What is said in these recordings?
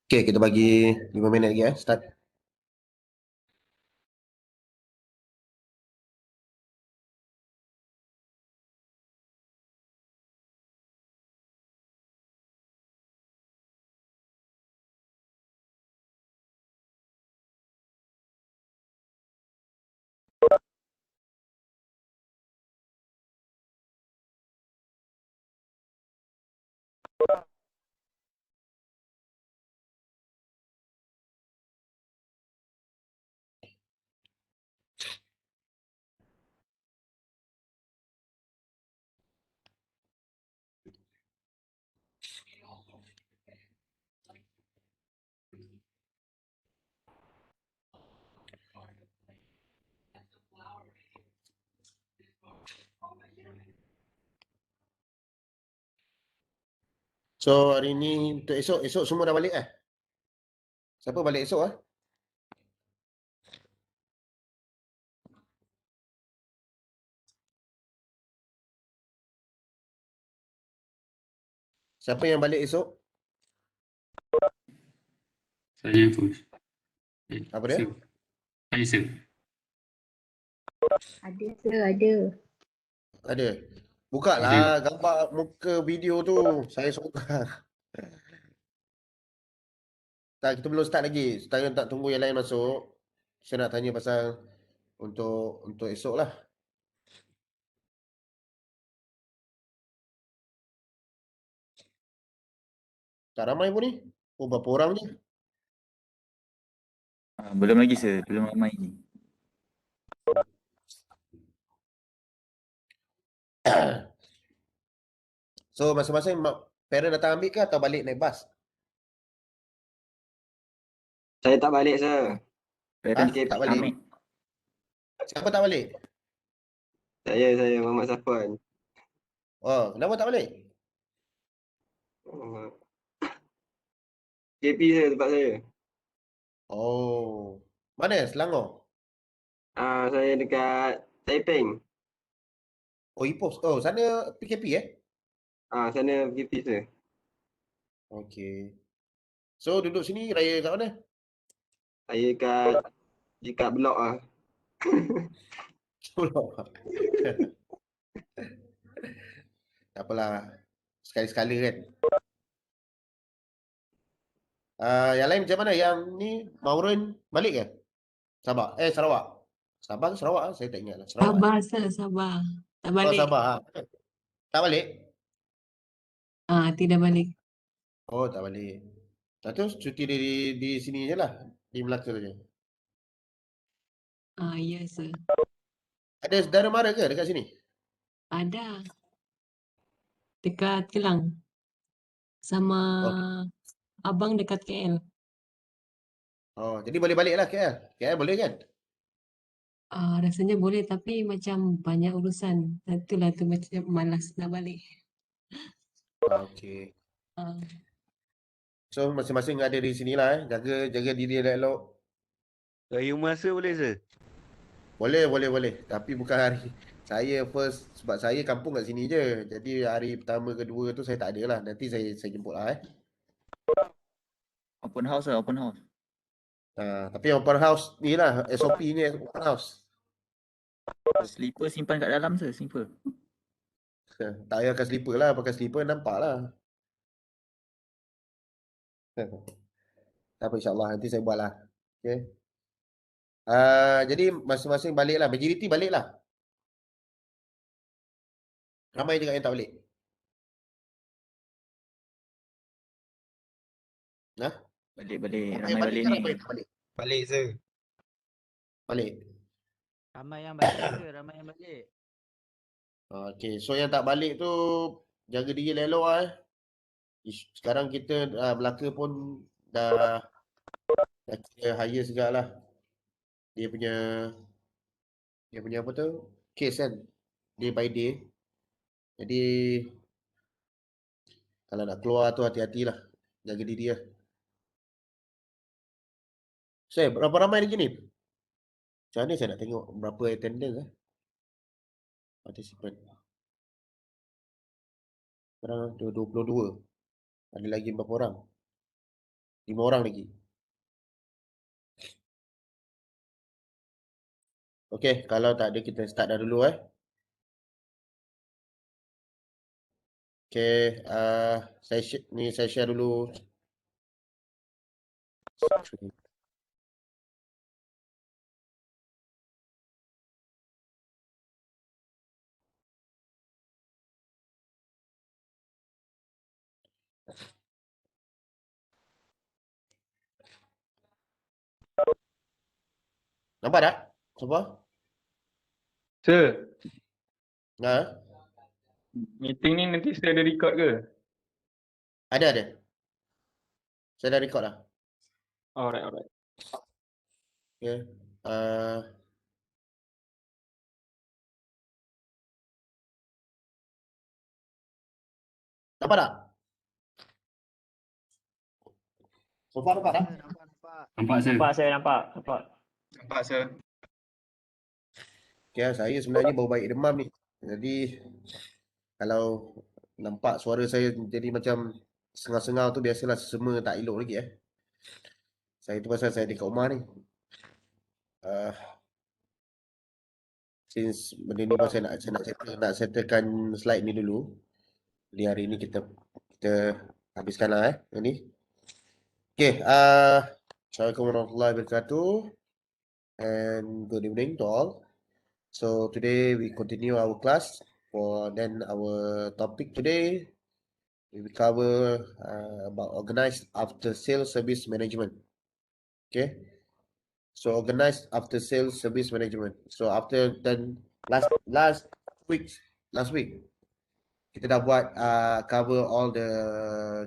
Okay, kita bagi 5 minit lagi start. So hari ni untuk esok semua dah balik Siapa balik esok Siapa yang balik esok? Saya tu. Apa dia? Saya sir. Ada sir, ada. Ada. Buka Ada. lah gambar muka video tu. Saya sorang. Tak, kita belum start lagi. Saya tak tunggu yang lain masuk. Saya nak tanya pasal untuk esok lah. Tak ramai pun ni. Oh, berapa orang je? Belum lagi sir, belum ramai lagi. So masing-masing parent datang ambil ke atau balik naik bas? Saya tak balik, sir. Parents Tak balik. ambil. Siapa tak balik? Saya Muhammad Safwan. Oh, kenapa tak balik? KP saya tempat saya. Oh. Mana? Selangor? Saya dekat Taiping. Oh, Ipoh. Oh, sana PKP Sana KP saya. Okay. So duduk sini raya kat mana? Saya dekat blok ah. Tak apalah. Sekali-sekala kan. Yang lain macam mana? Yang ni Maureen balik ke? Sabah. Sarawak. Sabah ke Sarawak? Saya tak ingat lah. Sarawak. Sabar sir, sabar. Tak Oh, balik. Sabah. Tak balik? Tidak balik. Oh, tak balik. Terus cuti di sini je lah. Di Melaka je. Ya sir. Ada saudara mara ke dekat sini? Ada. Dekat Kelang. Sama abang dekat KL. Oh, jadi boleh balik lah KL. KL boleh kan? Rasanya boleh tapi macam banyak urusan. Itulah tu macam malas nak balik. Okay. Ah, So masing-masing ada di sini lah jaga diri elok. Saya masa boleh sir? Boleh. Tapi bukan hari. Saya first sebab saya kampung kat sini je. Jadi hari pertama kedua tu saya tak ada lah. Nanti saya jemput lah Open house lah, open house. Tapi open house ni lah SOP-nya open house. Slipper simpan kat dalam sir, simple. Tak payah pakai slipper lah, pakai slipper nampak lah. Tak apa, insyaAllah nanti saya buat lah. Okay. Jadi masing-masing balik lah. Majoriti balik lah. Ramai juga yang tak balik. Balik, Ramai ramai balik ke ni. ramai tak balik? Balik, sir. Balik. Ramai yang balik sir, ramai yang balik. Okay, so yang tak balik tu jaga diri elok lah Sekarang kita Melaka pun dah kira higher segala lah. Dia punya apa tu? Case kan. Day by day. Jadi kalau nak keluar tu hati-hatilah. Jaga diri lah. Saya berapa ramai lagi ni? Macam mana saya nak tengok berapa attendance participant. Sekarang 22. Ada lagi berapa orang? 5 orang lagi. Okey, kalau tak ada kita start dah dulu Okey, saya share dulu. Nampak tak? Siapa? Sir, Ha? meeting ni nanti saya ada record ke? Ada. Saya dah record dah. Alright. Okey. Nampak tak? Sofa nampak tak? Nampak sir. Nampak sir. Okay, saya sebenarnya baru baik demam ni. Jadi kalau nampak suara saya jadi macam sengah-sengah tu biasalah sesama tak elok lagi Saya tu pasal saya dekat rumah ni. Since benda ni pun saya nak settlekan slide ni dulu. Jadi hari ni kita habiskanlah ni. Okay, Assalamualaikum warahmatullahi wabarakatuh and good evening to all. So today we continue our class. Then our topic today we will cover about organized after sales service management. Okay, so organized after sales service management. So after then last week kita dah buat cover all the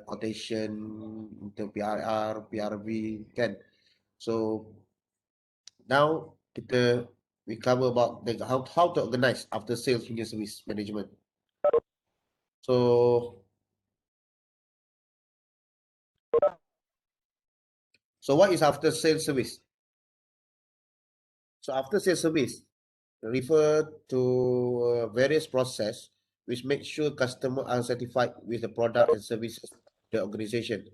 quotation untuk PRR, PRV kan. So now we cover about how to organize after sales punya service management. So what is after sales service? So after sales service refer to various process which make sure customer are satisfied with the product and services of the organization.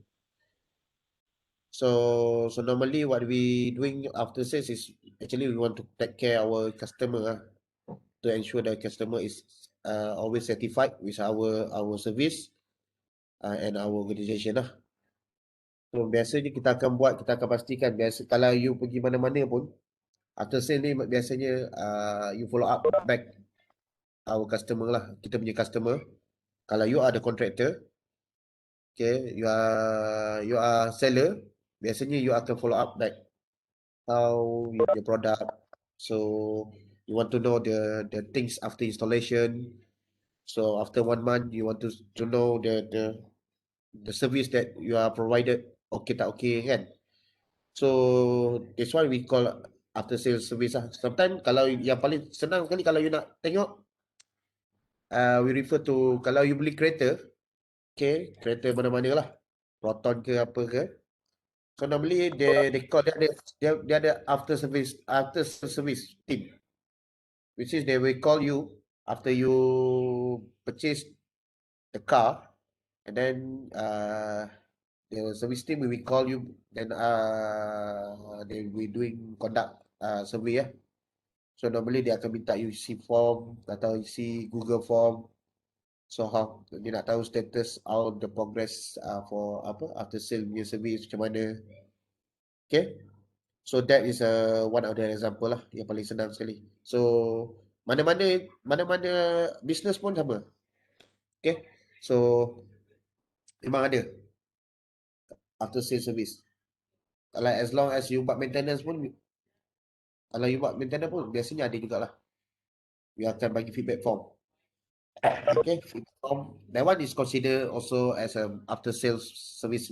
So normally what we doing after sales is actually we want to take care our customer to ensure the customer is always satisfied with our service and our organization lah. So biasanya kita akan pastikan kalau you pergi mana-mana pun after sale ni biasanya you follow up back our customer lah, kita punya customer. Kalau you are the contractor, okay, you are seller, biasanya you akan follow up back how your product. So you want to know the things after installation. So after 1 month you want to know the service that you are provided okay tak okay kan. So that's why we call after sales service lah. Sometimes kalau yang paling senang sekali kalau you nak tengok we refer to kalau you beli kereta, okay, kereta mana-mana lah, Proton ke apa ke. So normally they call dia ada after service team, which is they will call you after you purchase the car, and then the service team will call you, then they will conduct survey So normally dia akan minta you isi form atau isi Google form. So how dia nak tahu status all the progress for after sale punya service macam mana. Okay. So that is one of the example lah yang paling senang sekali. So mana-mana business pun sama. Okay. So memang ada after sale service. Kalau as long as you buat maintenance pun, kalau you buat maintenance pun biasanya ada jugalah. You akan bagi feedback form. Okay, feedback form. That one is considered also as a after sales service.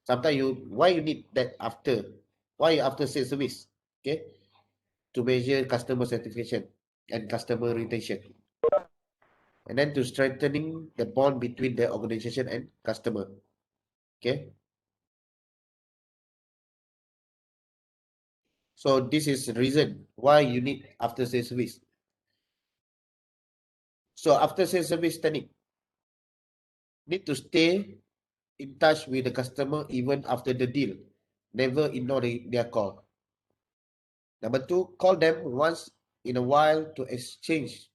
Sometimes why you need that after? Why after sales service? Okay, to measure customer satisfaction and customer retention, and then to strengthening the bond between the organization and customer. Okay. So this is the reason why you need after sales service. So after sales service technique need to stay in touch with the customer even after the deal. Never ignore their call. Number 2, call them once in a while to exchange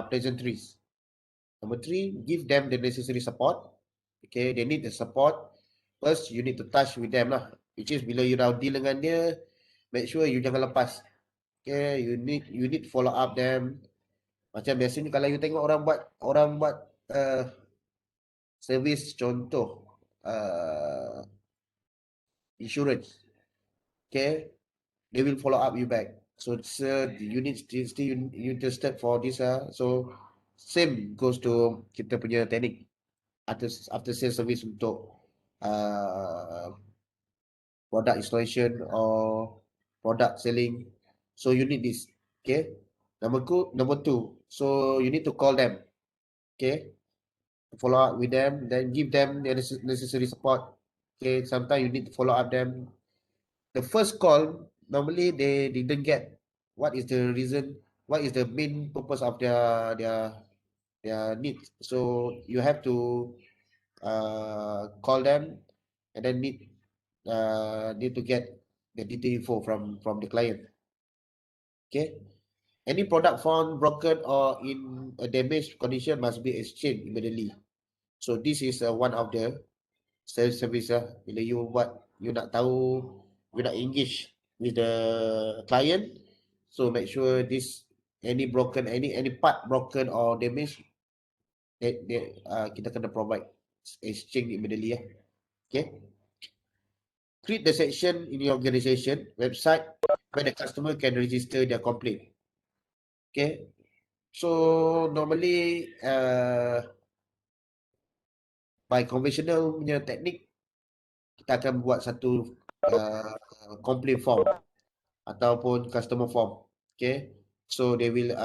pleasantries. Number 3, give them the necessary support. Okay, they need the support. First, you need to touch with them lah. Which is bila you dah deal dengan dia, make sure you jangan lepas. Okay, you need follow up them. Macam biasanya kalau you tengok orang buat servis, contoh insurance. Okay, they will follow up you back. So sir, you need still you interested for this so same goes to kita punya teknik after sales service untuk product installation or product selling. So you need this. Okay, number 2, so you need to call them. Okay, follow up with them, then give them the necessary support. Okay, sometimes you need to follow up them. The first call, normally they didn't get what is the reason, what is the main purpose of their needs. So you have to call them and then need to get the detailed info from the client. Okay, any product found broken or in a damaged condition must be exchanged immediately. So this is one of the sales service bila you nak tahu, you nak engage with the client, so make sure this any part broken or damaged that kita kena provide exchange immediately. Okay, create the section in your organization website where the customer can register their complaint. Okay, so normally by conventional punya teknik, kita akan buat satu complaint form ataupun customer form. Okay, so they will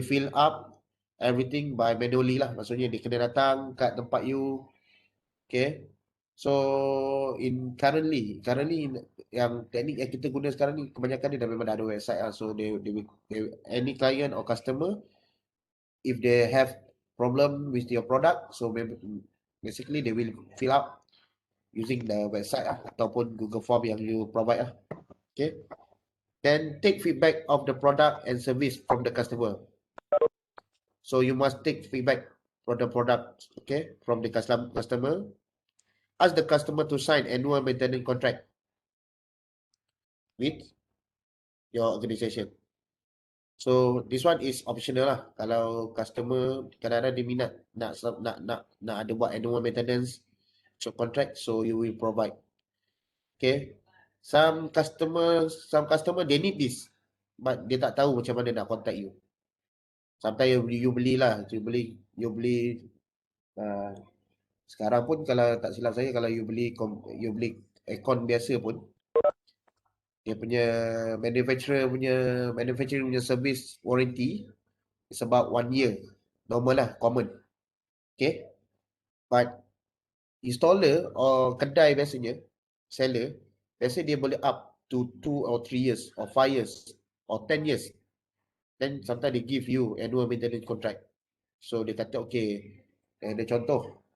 fill up everything by manually lah. Maksudnya dia kena datang kat tempat you. Okay, so currently yang teknik yang kita guna sekarang ni kebanyakan dia dah memang dah ada website lah. So they any client or customer, if they have problem with your product, so basically they will fill up using the website ataupun Google Form yang you provide. Okay, then take feedback of the product and service from the customer. So you must take feedback from the product, okay, from the customer. Ask the customer to sign annual maintenance contract with your organization. So this one is optional lah. Kalau customer kadang-kadang dia minat nak ada buat annual maintenance contract, so you will provide. Okay, some customer they need this, but dia tak tahu macam mana nak contact you. Sometimes you beli sekarang pun kalau tak silap saya, kalau you beli aircon biasa pun, dia punya manufacturer punya service warranty is about 1 year. Normal lah, common. Okay, but installer or kedai biasanya, seller, biasa dia boleh up to 2 or 3 years or 5 years or 10 years. Then sometimes they give you annual maintenance contract. So dia kata okay, ada contoh,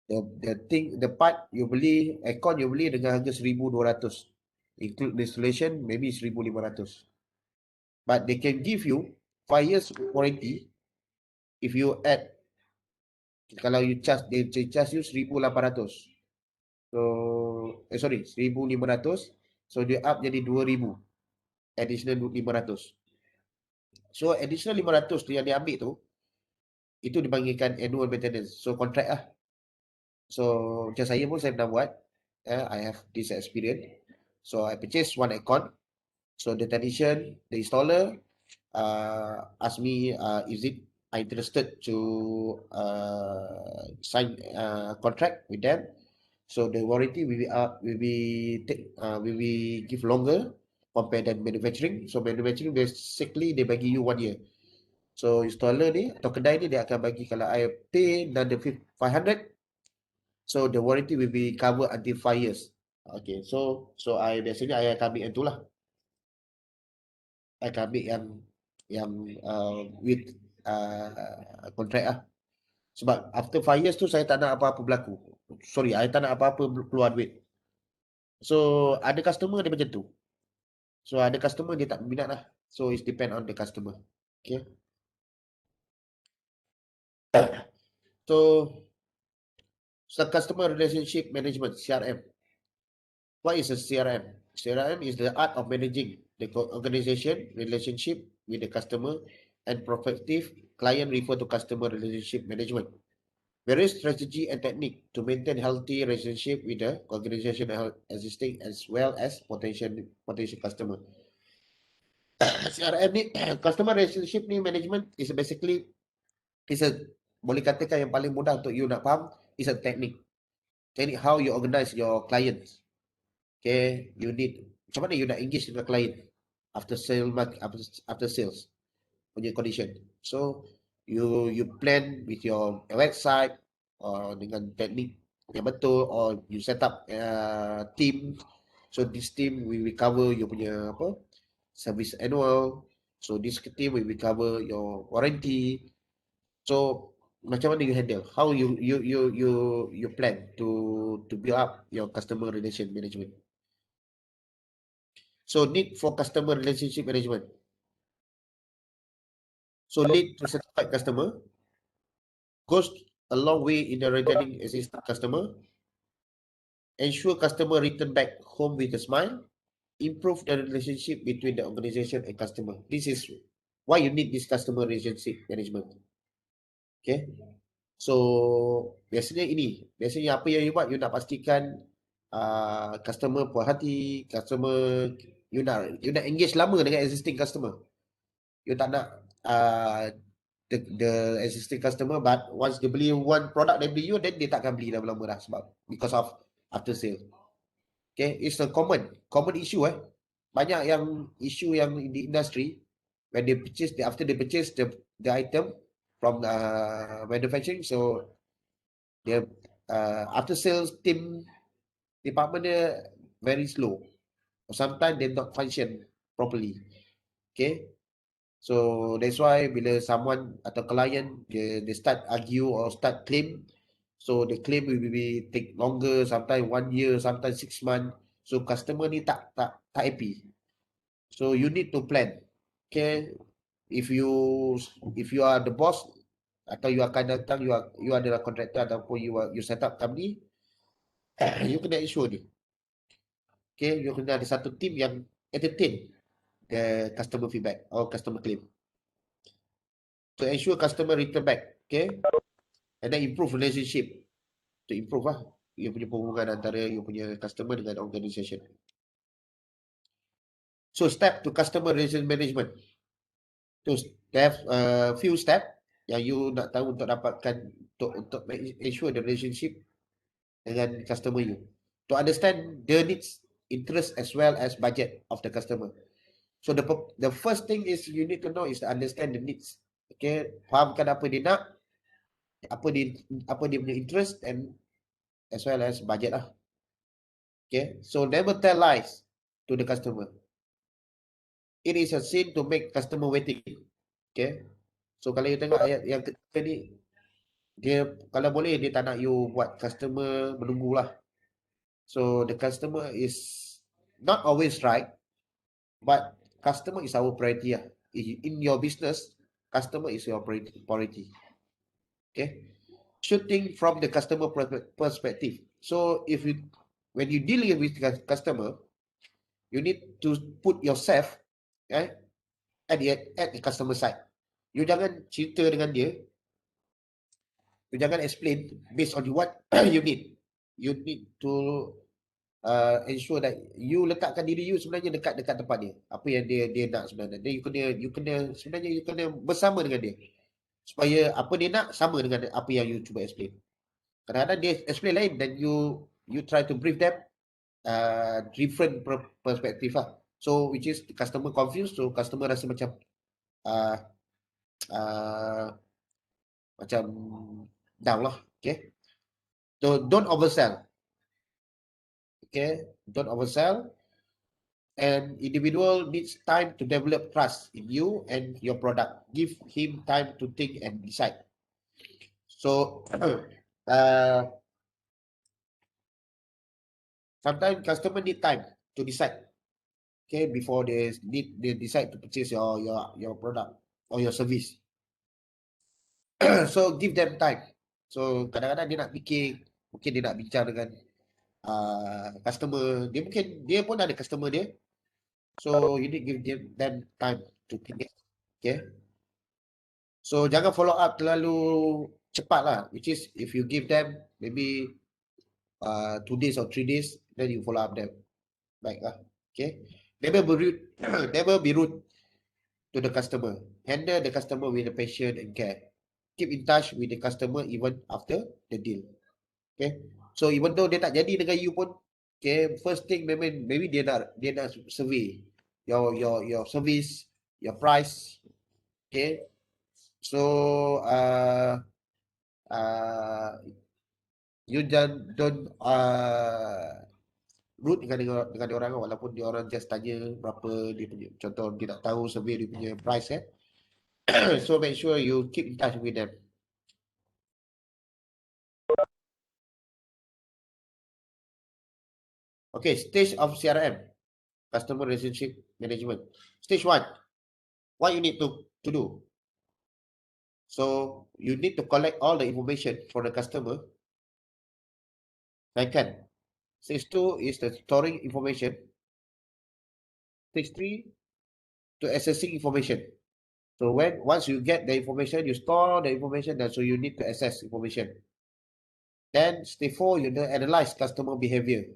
the part you beli, aircon you beli dengan harga 1,200, include the installation maybe 1,500, but they can give you 5 years warranty if you add, kalau you charge, they charge you 1,800, so 1,500, so dia up jadi 2,000, additional 500. So additional 500 tu yang dia ambil tu, itu dipanggilkan annual maintenance. So contract lah. So macam saya pun saya pernah buat, I have this experience. So I purchase one aircon. So the technician, the installer ask me is it I interested to sign contract with them. So the warranty will be give longer compared than manufacturing. So manufacturing basically they bagi you 1 year. So installer ni atau kedai ni dia akan bagi, kalau I pay another 500, so the warranty will be covered until 5 years. Okay, so I biasanya I akan ambil yang tu lah. I akan ambil yang with contract lah. Sebab after 5 years tu saya tak nak apa-apa berlaku. Sorry, saya tak nak apa-apa keluar duit. So ada customer dia macam tu. So ada customer dia tak minat lah. So it depend on the customer. Okay. So customer relationship management, CRM. What is a CRM? CRM is the art of managing the organization relationship with the customer, and prospective client refer to customer relationship management. Various strategy and technique to maintain healthy relationship with the organization existing as well as potential customer. CRM ni, customer relationship ni management is basically boleh katakan yang paling mudah untuk you nak faham is a technique how you organize your clients. Okay, you need macam mana you nak engage dengan client after sales punya condition. So you plan with your website dengan teknik yang betul, or you set up team. So this team we will cover you punya service annual. So this team we will cover your warranty. So macam mana you handle? How you plan to build up your customer relation management? So need for customer relationship management. So lead to satisfied customer goes a long way in the retaining existing customer. Ensure customer return back home with a smile. Improve the relationship between the organization and customer. This is why you need this customer relationship management. Okay. So biasanya apa yang you buat, you nak pastikan customer puas hati, customer you nak engage lama dengan existing customer. You tak nak the existing customer, but once dia beli one product dia beli you, then dia takkan beli lama-lama dah sebab because of after sale. Okay, it's a common issue. Banyak yang issue yang in the industry when they purchase after they purchase the item from manufacturing, so the after sales team department dia very slow. Sometimes they not function properly. Okay. So that's why bila someone atau client they start argue or start claim, so the claim will be take longer, sometimes 1 year, sometimes 6 months. So customer ni tak happy. So you need to plan. Okay, if you are the boss atau you akan datang, you adalah contractor ataupun you set up company, you kena ensure ni. Okay, you kena ada satu team yang entertain the customer feedback or customer claim. To ensure customer return back, okay, and then improve relationship. To improve you punya hubungan antara you punya customer dengan organisation. So step to customer relation management. So have a few step yang you nak tahu untuk dapatkan untuk ensure the relationship dengan customer you. To understand the needs, interest as well as budget of the customer. So the first thing is you need to know is to understand the needs. Okay, fahamkan apa dia nak, apa dia punya interest, and as well as budget lah. Okay, so never tell lies to the customer. It is a sin to make customer waiting. Okay, so kalau you tengok ayat yang ketiga ni, dia kalau boleh dia tak nak you buat customer menunggu lah. So the customer is not always right, but customer is our priority lah. In your business, customer is your priority. Okay, shooting from the customer perspective. So when you deal with customer, you need to put yourself at the customer side. You jangan cerita dengan dia, you jangan explain based on what you need. You need to ensure that you letakkan diri you sebenarnya dekat tempat dia. Apa yang dia nak sebenarnya. Then you kena bersama dengan dia. Supaya apa dia nak sama dengan apa yang you cuba explain. Kadang-kadang dia explain lain dan you try to brief them different perspective lah. So which is the customer confused, so customer rasa macam macam down lah. Okay, so don't oversell. Okay, don't oversell. An individual needs time to develop trust in you and your product. Give him time to think and decide. So sometimes customer need time to decide, okay, before they decide to purchase your product or your service. So give them time. So kadang-kadang dia nak fikir, mungkin dia nak bincang dengan customer. Dia pun ada customer dia. So you need give them time to think. Okay. So jangan follow up terlalu cepat lah. Which is if you give them maybe 2 days or 3 days, then you follow up them. Baiklah. Okay. Never be rude to the customer. Handle the customer with the passion and care. Keep in touch with the customer even after the deal. Okay. So even though dia tak jadi dengan you pun, okay, first thing maybe dia nak survey your service, your price. Okay. So you don't rude dengan dia orang, walaupun dia orang just tanya berapa dia punya, contoh dia nak tahu survey dia punya price so make sure you keep in touch with them. Okay, stage of CRM, customer relationship management. Stage 1, what you need to do. So you need to collect all the information for the customer. Second, stage 2 is the storing information. Stage 3 to accessing information. So once you get the information, you store the information, and so you need to access information. Then stage 4, you analyze customer behavior.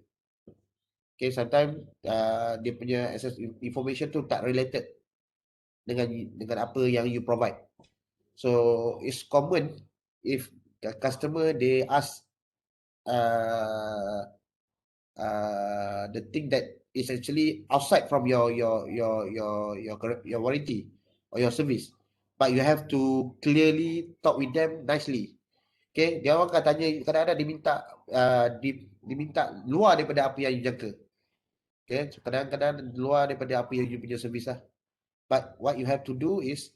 Okay, sometimes dia punya access information tu tak related dengan apa yang you provide. So it's common if the customer they ask the thing that is actually outside from your warranty or your service, but you have to clearly talk with them nicely. Okay, dia orang akan tanya, kadang-kadang diminta luar daripada apa yang you jangka. Okay, so kadang-kadang luar daripada apa yang you punya service lah. But what you have to do is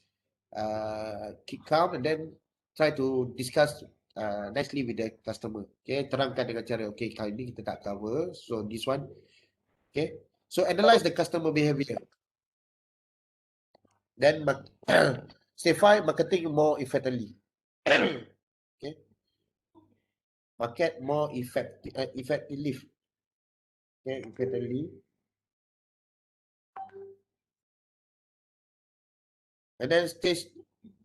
keep calm and then try to discuss nicely with the customer. Okay, terangkan dengan cara, okay, kali ini kita tak cover, so this one. Okay, so analyze the customer behavior. Then step 5, marketing more effectively. Okay, market more effectively. Okay, effectively. And then stage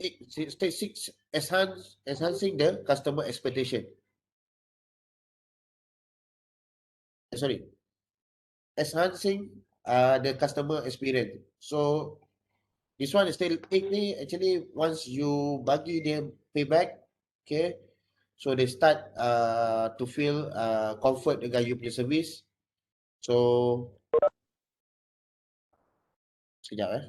6, enhancing the customer expectation. Enhancing the customer experience. So this one is still actually once you bagi dia feedback, okay, so they start to feel comfort dengan you punya service. So sekejap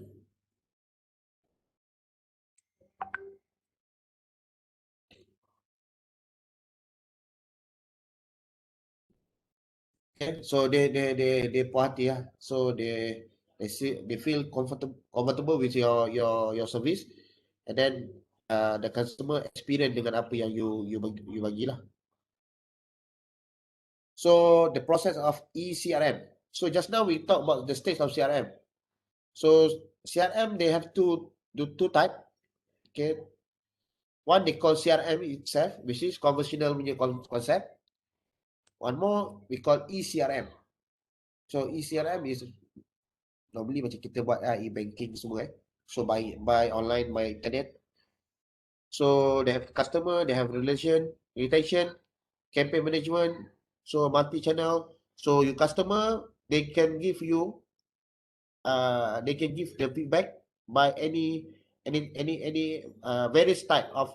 Okay, so they puas hati lah. So they feel comfortable with your service, and then the customer experience dengan apa yang you bagi lah. So the process of eCRM. So just now we talk about the stage of CRM. So CRM they have two type. Okay, one they call CRM itself, which is conversational punya concept. One more we call eCRM. So eCRM is normally macam kita buat e-banking semua So by online, by internet. So they have customer, they have retention, campaign management, so multi-channel. So your customer, they can give you they can give the feedback by any various type of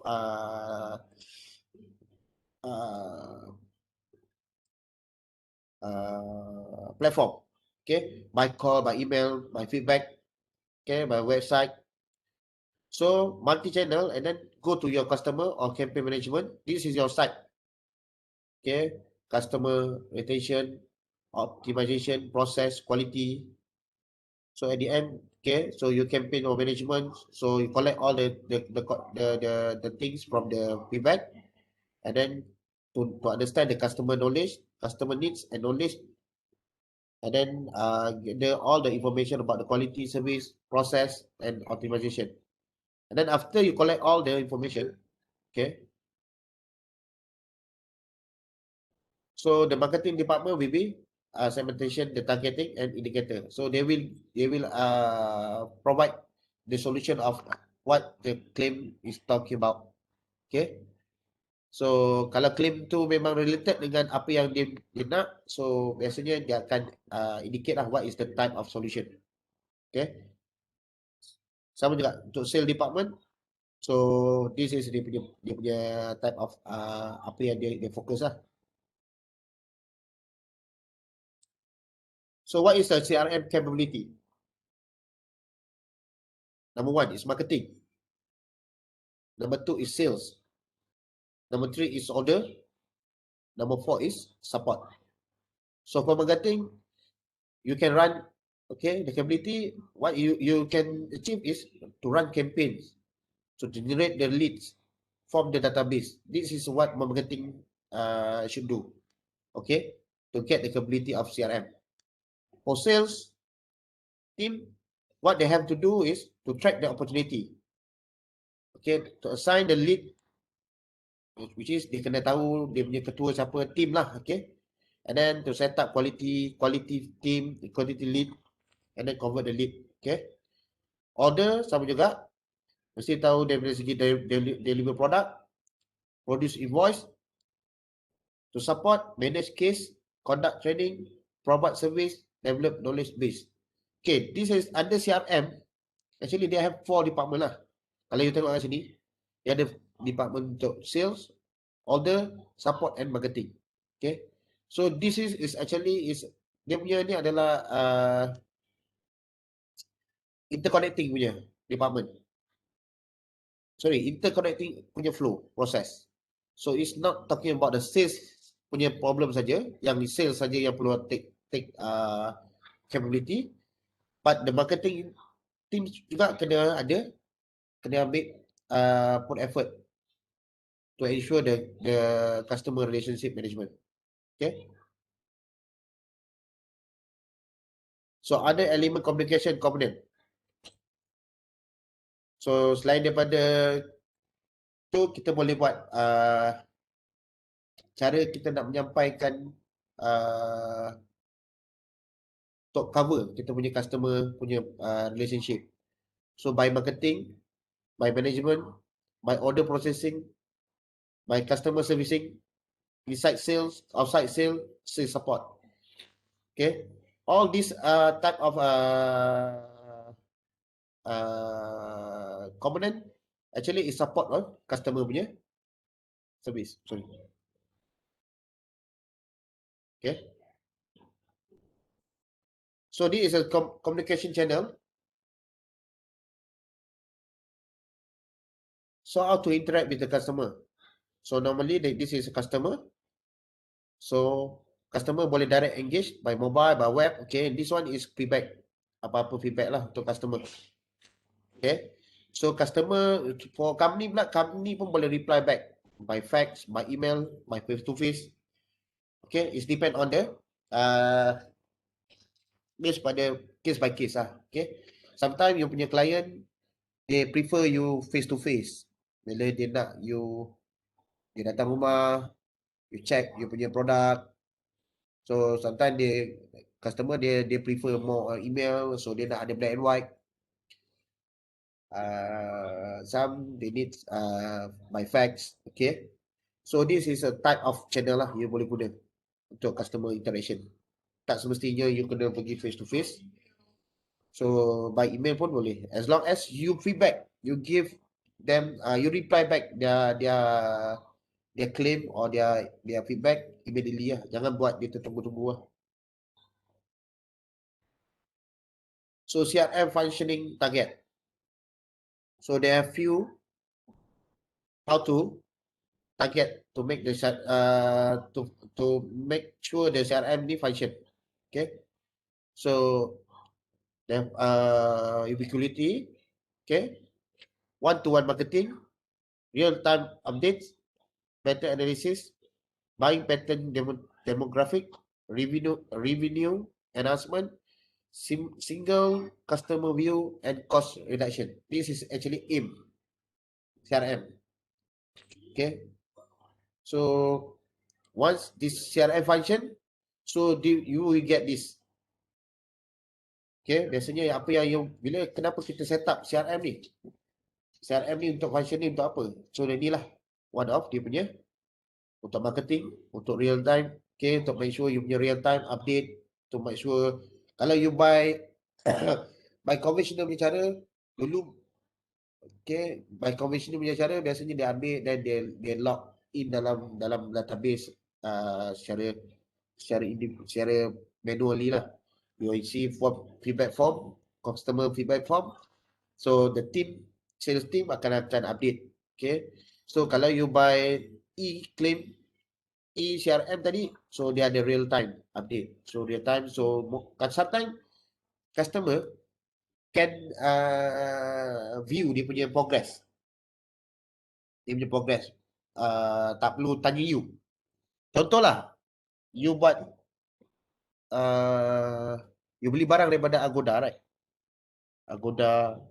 platform. Okay, by call, by email, by feedback, okay, by website. So multi-channel, and then go to your customer or campaign management. This is your site. Okay, customer retention, optimization, process, quality. So at the end, okay, so your campaign or management, so you collect all the things from the feedback, and then to understand the customer knowledge, customer needs and knowledge, and then gather all the information about the quality, service, process, and optimization. And then after you collect all the information, okay, so the marketing department will be segmentation, the targeting, and indicator. So they will provide the solution of what the claim is talking about. Okay. So kalau claim tu memang related dengan apa yang dia nak, so biasanya dia akan indicate lah what is the type of solution. Okay. Sama juga untuk sale department. So this is dia punya type of apa yang dia fokus lah. So what is the CRM capability? Number 1 is marketing. Number 2 is sales. Number 3 is order. Number 4 is support. So for marketing, you can run, okay, the capability, what you can achieve is to run campaigns, to generate the leads from the database. This is what marketing should do, okay, to get the capability of CRM. For sales team, what they have to do is to track the opportunity, okay, to assign the lead, which is dia kena tahu dia punya ketua siapa, team lah, okay, and then to set up quality team, quality lead, and then convert the lead, okay. Order sama juga, mesti tahu dari segi deliver product, produce invoice. To support, manage case, conduct training, provide service, develop knowledge base. Okay, this is under CRM. Actually, they have 4 department lah. Kalau you tengok kat sini, dia ada department untuk sales, order, support, and marketing. Okay, so this is actually dia punya ni adalah interconnecting punya department. Sorry, interconnecting punya flow process. So it's not talking about the sales punya problem saja, yang sales saja yang perlu take capability, but the marketing team juga kena ambil put effort to ensure the customer relationship management. Okay. So other element communication component. So selain daripada tu, kita boleh buat cara kita nak menyampaikan untuk cover kita punya customer punya relationship. So by marketing, by management, by order processing, by customer servicing, inside sales, outside sales, sales support. Okay, all these type of component actually is support customer punya service. Sorry. Okay. So this is a communication channel. So how to interact with the customer? So normally this is a customer. So customer boleh direct engage by mobile, by web. Okay, this one is feedback. Apa-apa feedback lah untuk customer. Okay. So customer for company pula, company pun boleh reply back by fax, by email, by face to face. Okay, it depend on the based pada case by case lah. Okay. Sometimes you punya client, they prefer you face to face. Bila dia nak dia datang rumah, you check you punya produk. So sometimes customer dia prefer more email, so dia nak ada black and white. Some they need by fax. Okay, so this is a type of channel lah you boleh guna untuk customer interaction. Tak semestinya you kena pergi face to face. So by email pun boleh, as long as you feedback, you give them, you reply back their claim or their feedback immediately lah. Jangan buat dia tertunggu-tunggu lah. So CRM functioning target. So there are few how to target to make the to make sure the CRM ni function. Okay. So the ubiquity, okay, one-to-one marketing, real-time updates, pattern analysis, buying pattern demographic, revenue enhancement, single customer view, and cost reduction. This is actually AIM CRM. Okay, so once this CRM function, so you will get this. Okay, biasanya apa yang bila kenapa kita set up CRM ni? CRM ni untuk function ni untuk apa? So ni lah one of dia punya untuk marketing, untuk real time, okay, untuk make sure you punya real time update, to make sure kalau you buy by conventional punya cara dulu, okay, by conventional punya cara biasanya dia ambil dan dia log in dalam database secara manually lah. You will see feedback form, customer feedback form. So the sales team akan update. Okay. So kalau you buy e-CRM tadi, so dia ada real time update. So real time, so sometimes customer can view dia punya progress. Dia punya progress. Tak perlu tanya you. Contohlah, you buat you beli barang daripada Agoda, right? Agoda,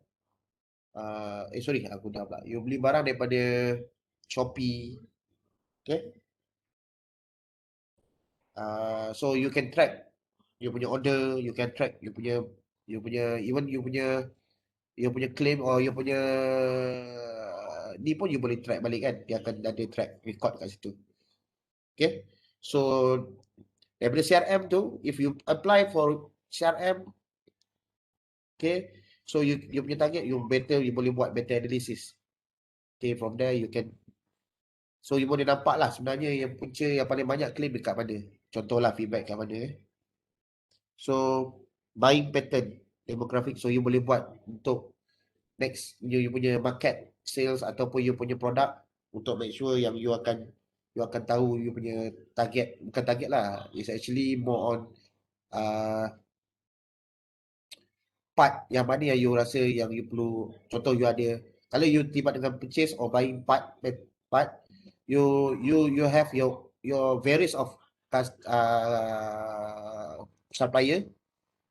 Agoda pula. You beli barang daripada Shopee, okay? So you can track you punya order, you can track you punya even you punya claim or you punya ni pun you boleh track balik kan. Dia akan ada track record kat situ. Okay? So daripada CRM tu, if you apply for CRM, okay, so you punya target, you boleh buat better analysis. Okay, from there you can, so you boleh nampak lah sebenarnya yang punca yang paling banyak claim dekat mana. Contohlah feedback kat mana. So buying pattern demographic, so you boleh buat untuk next you punya market sales ataupun you punya produk untuk make sure yang you akan tahu you punya target, bukan target lah, it's actually more on part yang mana yang you rasa yang you perlu. Contoh you ada, kalau you tiba dengan purchase or buying part, you have your various of supplier.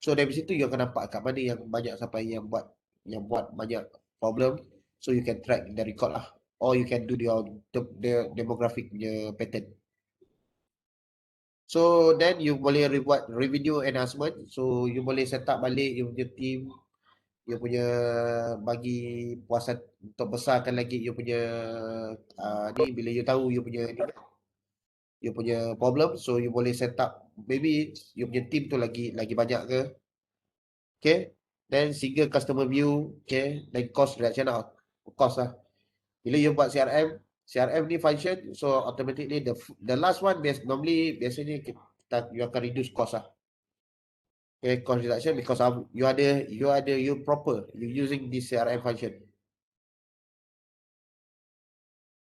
So dari situ you akan nampak kat mana yang banyak supplier yang buat banyak problem. So you can track the record lah, or you can do the demographic punya pattern. So then you boleh buat revenue enhancement. So you boleh set up balik you punya team, you punya bagi puasan untuk besarkan lagi you punya ni bila you tahu you punya problem. So you boleh set up maybe you punya team tu lagi banyak ke. Okay. Then single customer view, okay, then cost reduction lah. Cost lah. Bila you buat CRM ni function, so automatically the last one biasanya you akan reduce cost lah. Okay, cost reduction because of you using this CRM function.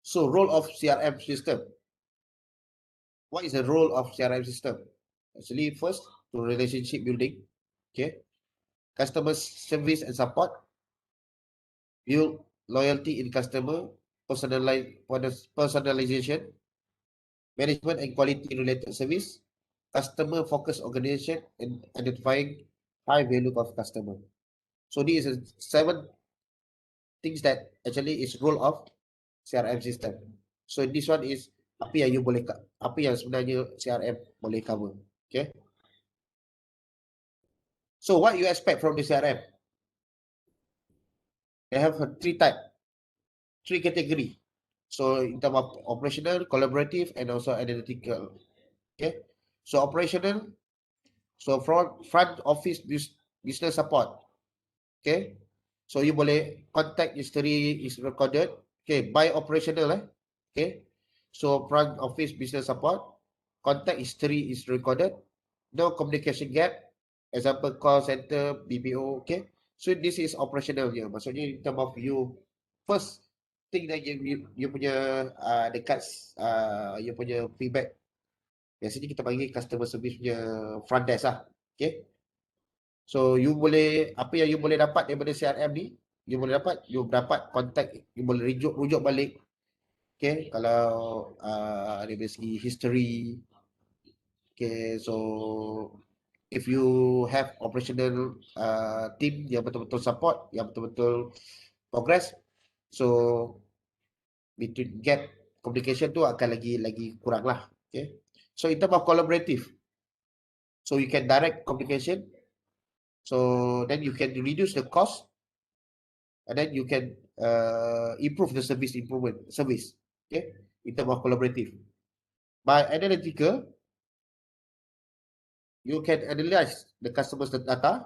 So role of CRM system. What is the role of CRM system? Actually, first to relationship building, okay, customer service and support, build loyalty in customer, personalization, management and quality related service, customer focused organization, and identifying high value of customer. So these are 7 things that actually is role of CRM system. So this one is apa yang sebenarnya CRM boleh cover. Okay. So what you expect from the CRM? They have 3 category. So in terms of operational, collaborative, and also analytical. Okay. So operational, so front office business support. Okay. So you boleh contact history is recorded. Okay. By operational, okay. So front office business support, contact history is recorded. No communication gap. Example call center, BPO. Okay. So this is operational je. Maksudnya in terms of you first thing that you punya dekat you punya feedback. Biasanya kita panggil customer service punya front desk lah. Okay. So you boleh, apa yang you boleh dapat daripada CRM ni, you dapat contact, you boleh rujuk balik Okay, kalau dari segi history. Okay, so if you have operational team yang betul-betul support, yang betul-betul progress, so between gap communication tu akan lagi kurang lah. Okay, so in terms of collaborative, so you can direct communication, so then you can reduce the cost, and then you can improve the service. Okay, in terms of collaborative. By analytical, you can analyze the customer's data.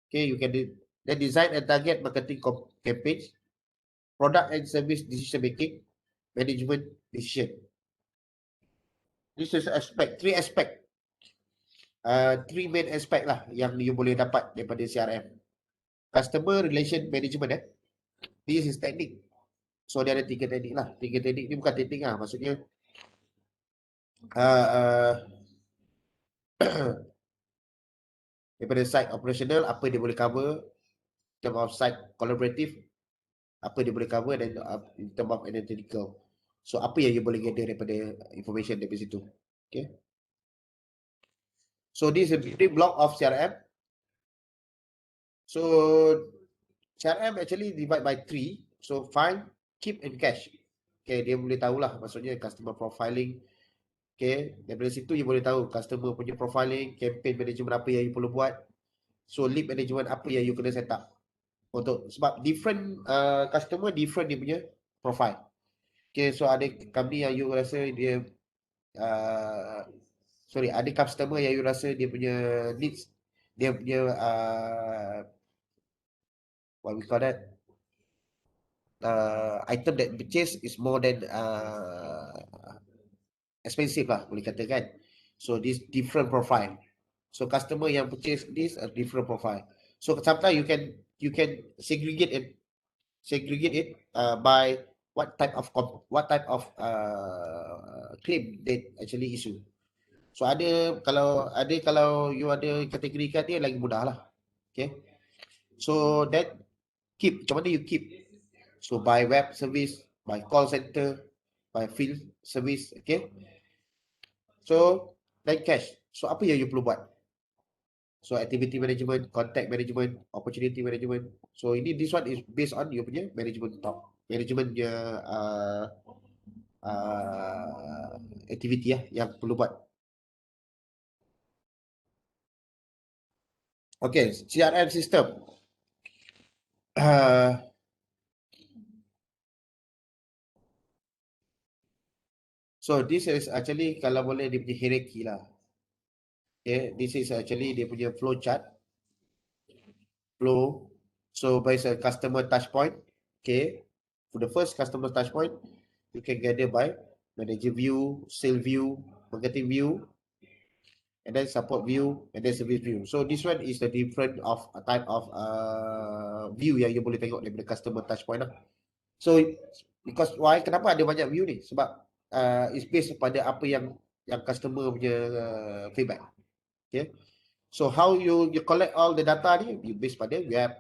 Okay, you can then design and target marketing campaigns, product and service decision making, management decision. This is three main aspect lah yang you boleh dapat daripada CRM. Customer relation management. This is teknik. So dia ada 3 teknik lah. 3 teknik ni bukan teknik lah. Maksudnya daripada side operational, apa dia boleh cover, in term of side collaborative, apa dia boleh cover, dan in term of analytical. So apa yang you boleh gather daripada information daripada situ. Okay. So this is a big block of CRM. So CRM actually divide by 3. So find, keep and cache. Okay, dia boleh tahulah, maksudnya customer profiling. Okay, daripada situ you boleh tahu customer punya profiling, campaign management apa yang you perlu buat. So lead management apa yang you kena set up. Sebab different customer different dia punya profile. Okay, so ada company yang you rasa dia ada customer yang you rasa dia punya needs, dia punya what we call that, item that purchase is more than expensive lah, boleh katakan. So this different profile. So customer yang purchase this a different profile. So sometimes you can segregate it by what type of claim they actually issue. So kalau you ada kategorikan dia lagi mudah lah. Okay. So that macam mana you keep? So by web service, by call center, by field service. Okay. So then cash. So apa yang you perlu buat? So activity management, contact management, opportunity management. So this one is based on you punya management punya activity yang perlu buat. Okay, CRM system. So this is actually kalau boleh dia punya hierarchy lah. Okay, this is actually dia punya flow chart. Flow. So based on customer touch point. Okay, for the first customer touch point, you can gather by manager view, sale view, marketing view, and then support view, and then service view. So this one is the different of type of view yang you boleh tengok daripada customer touch point lah. So because why? Kenapa ada banyak view ni? Sebab it's based pada apa yang customer punya feedback. Okay. So how you collect all the data ni? You based pada web.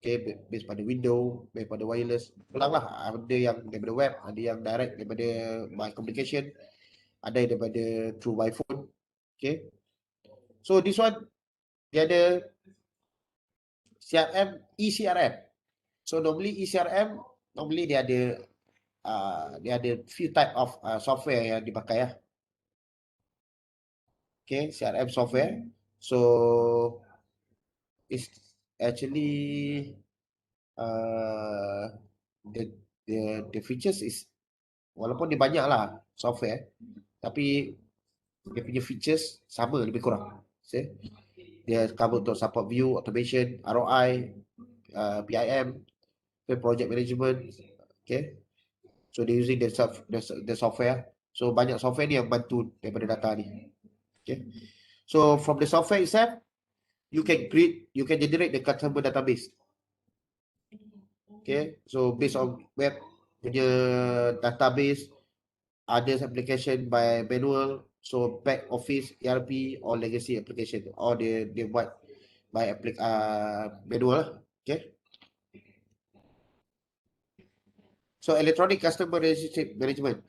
Okay, based pada window, based pada wireless. Ulang lah. Ada yang daripada web, ada yang direct daripada by communication, ada daripada through by phone. Okay. So this one dia ada CRM, eCRM. So normally eCRM dia ada few type of software yang dipakai lah. Okay, CRM software. So it's actually the features is, walaupun dia banyak lah software, tapi dia punya features sama lebih kurang. See? Dia cover untuk support view, automation, ROI, PIM, project management. Okay. So they using the software. So banyak software ni yang bantu daripada data ni. Okay. So from the software itself, you can generate the customer database. Okay. So based on web punya database, others application by manual, so back office, ERP or legacy application, or dia buat by manual lah. Okay. So electronic customer relationship management.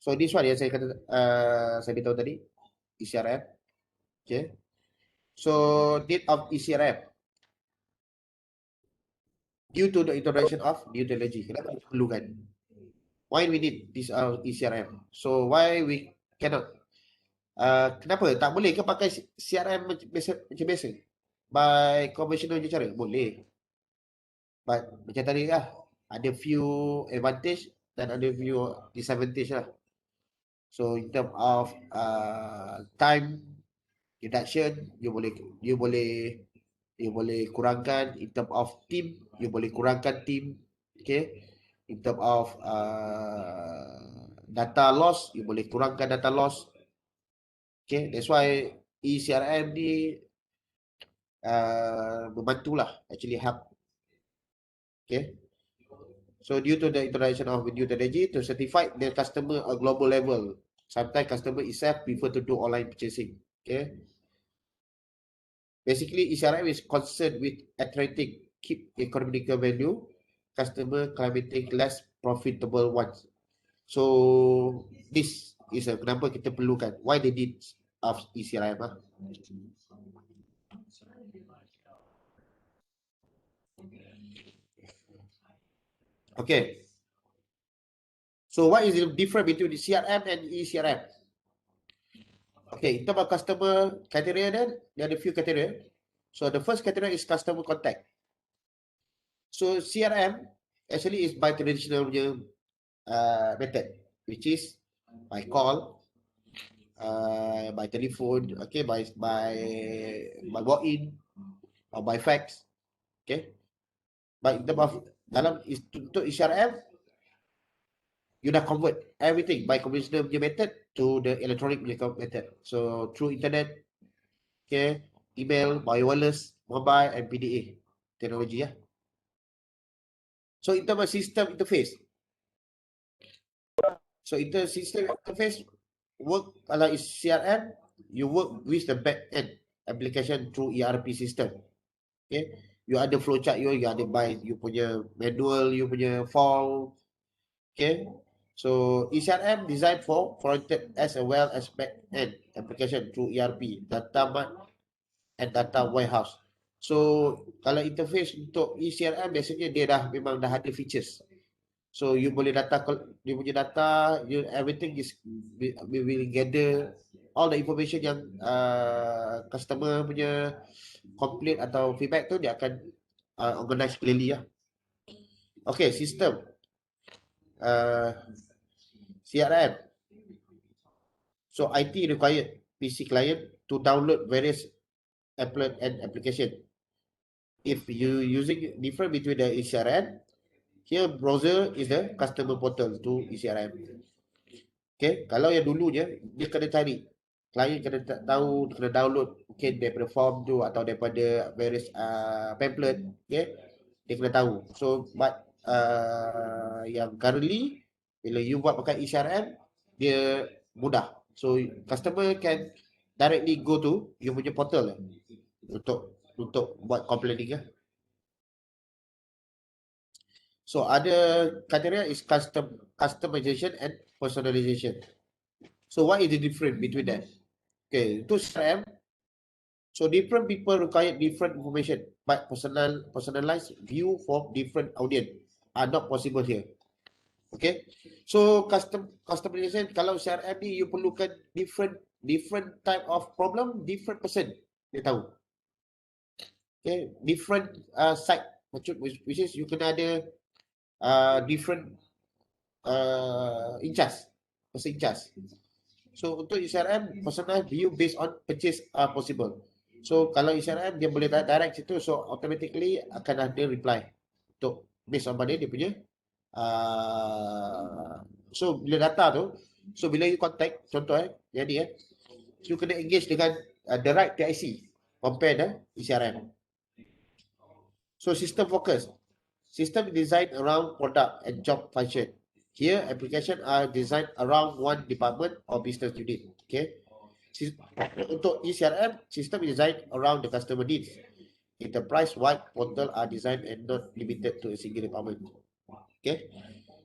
So this one yang saya kata saya beritahu tadi, ECRM. Okay. So need of ECRM due to the introduction of new technology. Kenapa kita perlukan? Why we need this ECRM? So why we cannot? Kenapa tak boleh ke pakai CRM macam biasa? By conventional je cara? Boleh. But macam tadi lah, ada few advantage dan ada few disadvantage lah. So in term of time reduction, you boleh kurangkan. In term of team, you boleh kurangkan team. Okay. In term of data loss, you boleh kurangkan data loss. Okay, that's why ECRM ni membantulah, actually help. Okay. So due to the introduction of new technology to certify the customer a global level, sometimes customer itself prefer to do online purchasing. Okay. Basically, ECRM is concerned with attracting keep economical value, customer climating less profitable ones. So this is kenapa kita perlukan. Why they need of ECRM? Okay. So what is the difference between the CRM and ECRM? Okay, in terms of customer criteria, then there are a few criteria. So the first criteria is customer contact. So CRM actually is by traditional method, which is by call, by telephone, okay, by walk-in or by fax, okay. But in terms of dalam untuk CRM, you dah convert everything by conventional method to the electronic method. So through internet, okay, email, by wireless, mobile, and PDA technology. Yeah. So in terms of system interface, so system interface work kalau is CRM, you work with the back end application through ERP system. Okay, you ada flowchart, you ada by you punya manual, you punya form. Okay. So ECRM designed for front-end as well as back-end application through ERP, data mart, and data warehouse. So kalau interface untuk ECRM biasanya dia memang dah ada features. So you boleh dia punya data, everything is we will gather all the information yang customer punya complaint atau feedback tu dia akan organize clearly lah. Okay, system. CRM. So IT required PC client to download various application. If you using different between the ECRM, here browser is the customer portal to ECRM. Okay, kalau yang dulunya dia kena cari, client kena tahu, kena download mungkin daripada form tu atau daripada various pamphlet, okay, dia kena tahu. So but yang currently bila you buat pakai ECRM, dia mudah. So customer can directly go to you punya portal untuk buat complaining. So ada criteria is customization and personalization. So what is the difference between that? Okay, to CRM, so different people require different information, but personalized view for different audience are not possible here. Okay, so customization kalau CRM ni you perlukan different type of problem, different person dia tahu. Okay, different site, which is you kena ada different in charge. So untuk ECRM, personal view based on purchase are possible. So kalau ECRM dia boleh direct situ, so automatically akan ada reply untuk based on pada dia punya so bila data tu, so bila you contact, contoh yang ni you kena engage dengan the right PIC compare the ECRM. So system focus, system designed around product and job function. Here application are designed around one department or business unit. Okay, untuk ECRM, system is designed around the customer needs. Enterprise-wide portal are designed and not limited to a single department. Okay.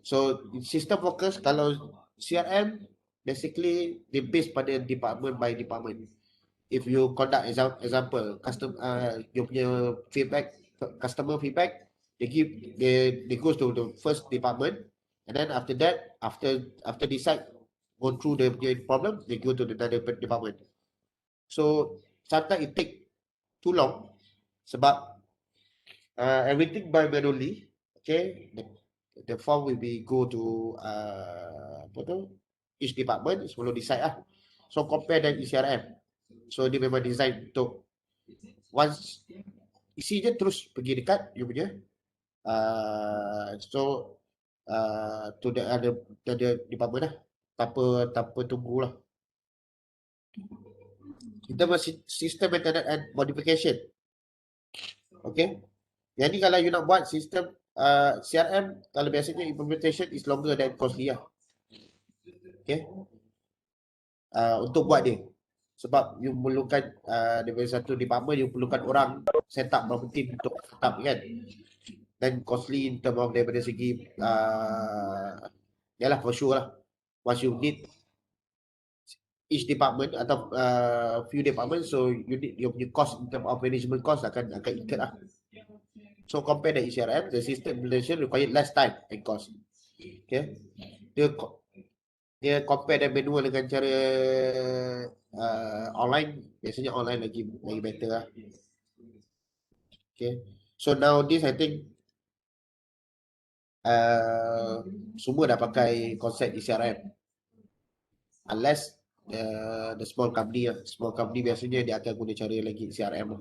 So system focus, kalau CRM basically they based pada department by department. If you conduct example you punya feedback, customer feedback, they goes to the first department, and then after that, after decide go through the problem, they go to the another department. So sometimes it take too long sebab everything by manually. Okay, the form will be go to apa tu, each department sebelum decide lah. So compare dengan ECRM. So dia memang design untuk once isi je terus pergi dekat you punya to the other department lah, tanpa tunggu lah. Kita masih sistem maintenance and modification. Okay, yang ni kalau you nak buat sistem CRM, kalau biasanya implementation is longer than costly lah. Okay, untuk buat dia, sebab you perlukan daripada satu department, you perlukan orang set up berapa team untuk set up kan, dan costly in term of daripada segi yalah for sure lah, once you need each department atau few departments, so you need your punya cost in term of management cost akan ikat lah. So compare the ECRM, the system implementation require less time and cost. Okay, dia compare dan manual dengan cara online, biasanya online lagi better lah. Okay, so nowadays I think semua dah pakai konsep ECRM, unless the small company lah. Small company biasanya dia akan guna cara lagi ECRM lah.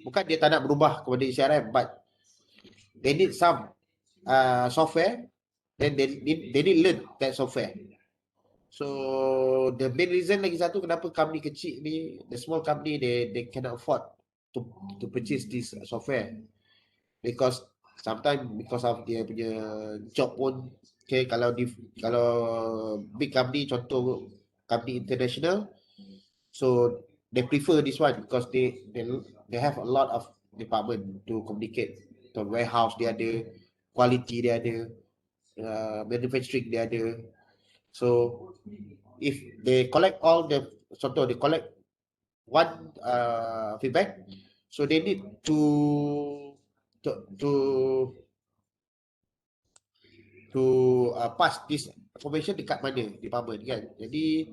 Bukan dia tak nak berubah kepada ECRM, but they need some software, then they need learn that software. So the main reason lagi satu kenapa company kecil ni, the small company, they cannot afford to purchase this software, because sometimes because of dia punya job pun. Okay, kalau big company, contoh company international, so they prefer this one because they have a lot of department to communicate. So warehouse dia ada, quality dia ada, manufacturing dia ada. So if they collect all the, contoh they collect one feedback, so they need to pass this information dekat mana department kan. Jadi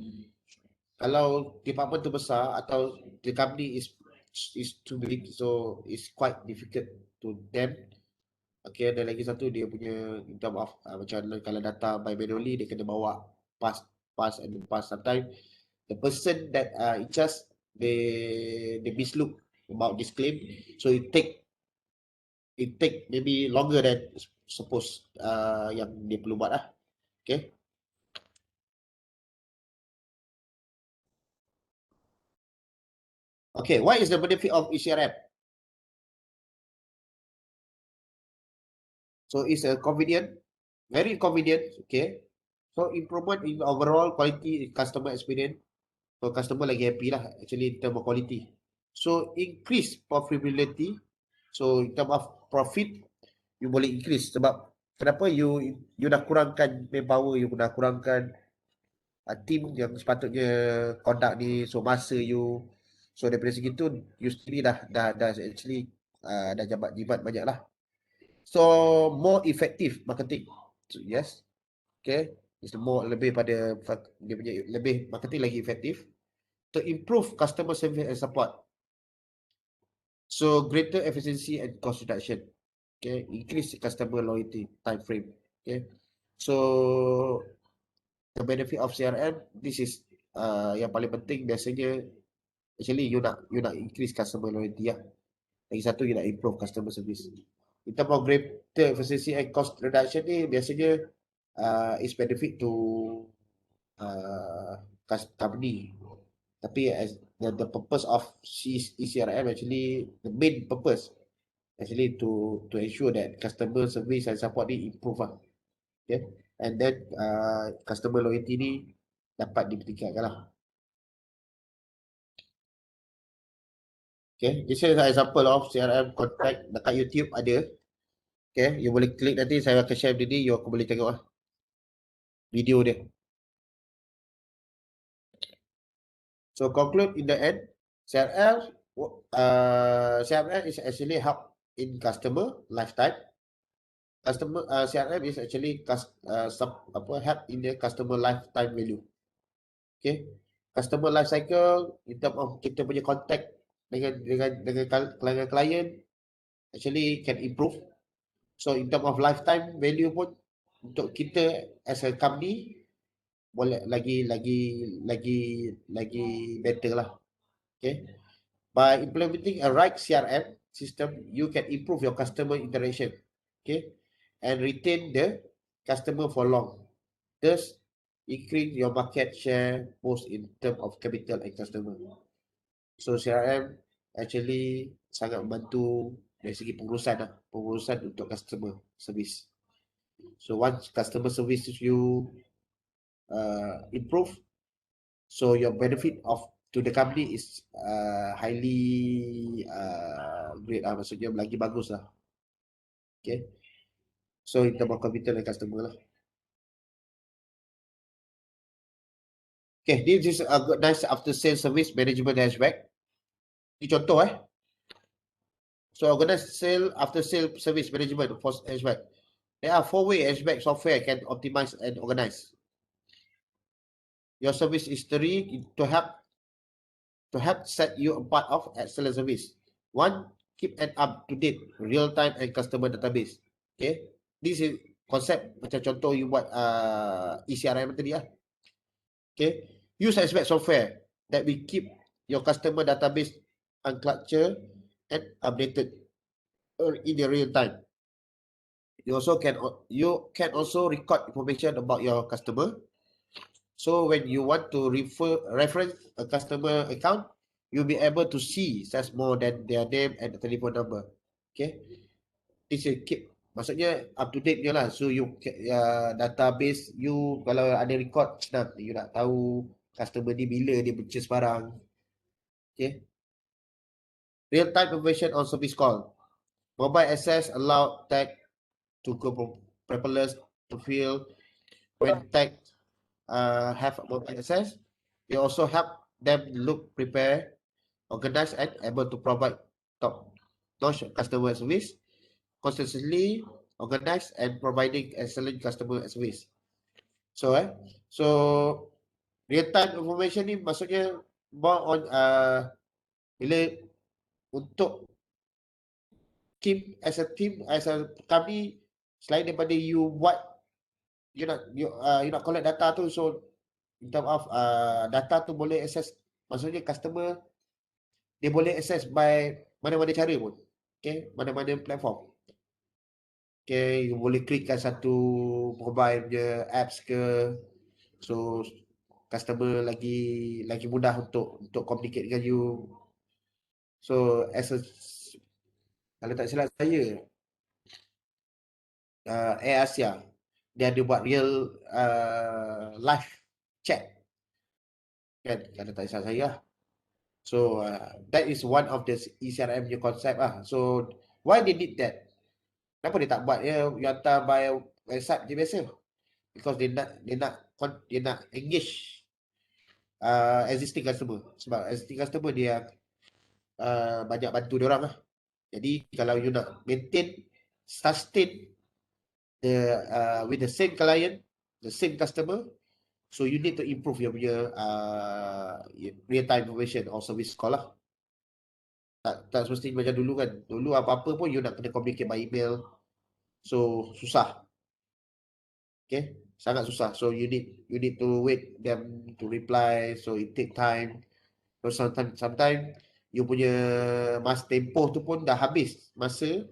kalau department tu besar atau the company is too big, so it's quite difficult to them. Okay, ada lagi satu dia punya in term of macam kalau data by manually, dia kena bawa pass and pass. Sometimes the person that in charge, they mislook about this claim, so it take maybe longer than suppose yang dia perlu buat lah. Okay, okay, what is the benefit of ECRM? So it's a convenient, very convenient. Okay, so improvement in overall quality customer experience. So customer lagi happy lah actually in term of quality. So increase profitability. So in term of profit, you boleh increase sebab kenapa you dah kurangkan manpower, you dah kurangkan team yang sepatutnya conduct ni, so masa you, so daripada segitu you sendiri dah actually dah jimat banyak lah. So more effective marketing. So, yes, okay, it's lebih pada dia punya lebih marketing lagi efektif. To improve customer service and support. So greater efficiency and cost reduction. Okay, increase customer loyalty time frame. Okay, so the benefit of CRM, this is yang paling penting biasanya. Actually you nak increase customer loyalty lah. Lagi satu you nak improve customer service. In terms of greater efficiency and cost reduction ni biasanya is benefit to company. Tapi as the purpose of ECRM actually, the main purpose actually to ensure that customer service and support ni improve lah. Okay, and then customer loyalty ni dapat ditingkatkan lah. Okay, this is an example of CRM contact dekat YouTube ada. Okay, you boleh klik nanti saya akan share ni, you akan boleh tengok lah video dia. So conclude in the end, CRM is actually help in customer lifetime. CRM is actually help in the customer lifetime value. Okay, customer life cycle in term of kita punya contact dengan klien actually can improve. So in term of lifetime value pun untuk kita as a company boleh lagi better lah. Okay, by implementing a right CRM system, you can improve your customer interaction, okay, and retain the customer for long. Thus, increase your market share both in term of capital and customer. So CRM actually sangat membantu dari segi pengurusan untuk customer service. So once customer service you improve, so your benefit to the company is highly great lah, maksudnya lagi bagus lah. Okay, so in term of capital and customer lah. Okay, this is a good nice after sales service management dashboard. Ini contoh So organize after sale service management for HVAC. There are 4 ways HVAC software can optimize and organize your service history to help set you apart of excellent service. 1. Keep an up-to-date real-time and customer database. Okay, this is concept macam contoh you buat ECRM tadi lah. Okay, use HVAC software that will keep your customer database uncluttered and updated in the real time. You can also record information about your customer. So when you want to reference a customer account, you'll be able to see such more than their name and the telephone number. Okay, this is keep, maksudnya up to date je lah. So you database you kalau ada record senang, you nak tahu customer ni bila dia purchase barang. Okay, real time information on service call. Mobile access allow tag to go propellers to fill when tag have mobile access. It also help them look prepared, organized, and able to provide top-notch customer service, consistently organized and providing excellent customer service. So real-time information ni maksudnya more on bila untuk as a company, selain daripada you buat you nak collect data tu, so in term of data tu boleh access, maksudnya customer dia boleh access by mana-mana cara pun. Okay, mana-mana platform. Okay, you boleh klikkan satu mobile punya apps ke, so customer lagi mudah untuk communicate dengan you. So as a, kalau tak silap saya, Air Asia dia ada buat real live chat kan, kalau tak silap saya. So that is one of the ECRM punya concept lah. So why they need that? Kenapa dia tak buat you hantar by website je biasa? Because dia nak engage existing customer. Sebab existing customer dia banyak bantu dia orang lah. Jadi kalau you nak sustain with the same client, the same customer, so you need to improve your punya real-time information or service call lah. Tak semestinya macam dulu kan. Dulu apa-apa pun you nak kena communicate by email. So susah. Okay, sangat susah. So you need to wait them to reply. So it take time. So sometimes you punya masa tempoh tu pun dah habis masa.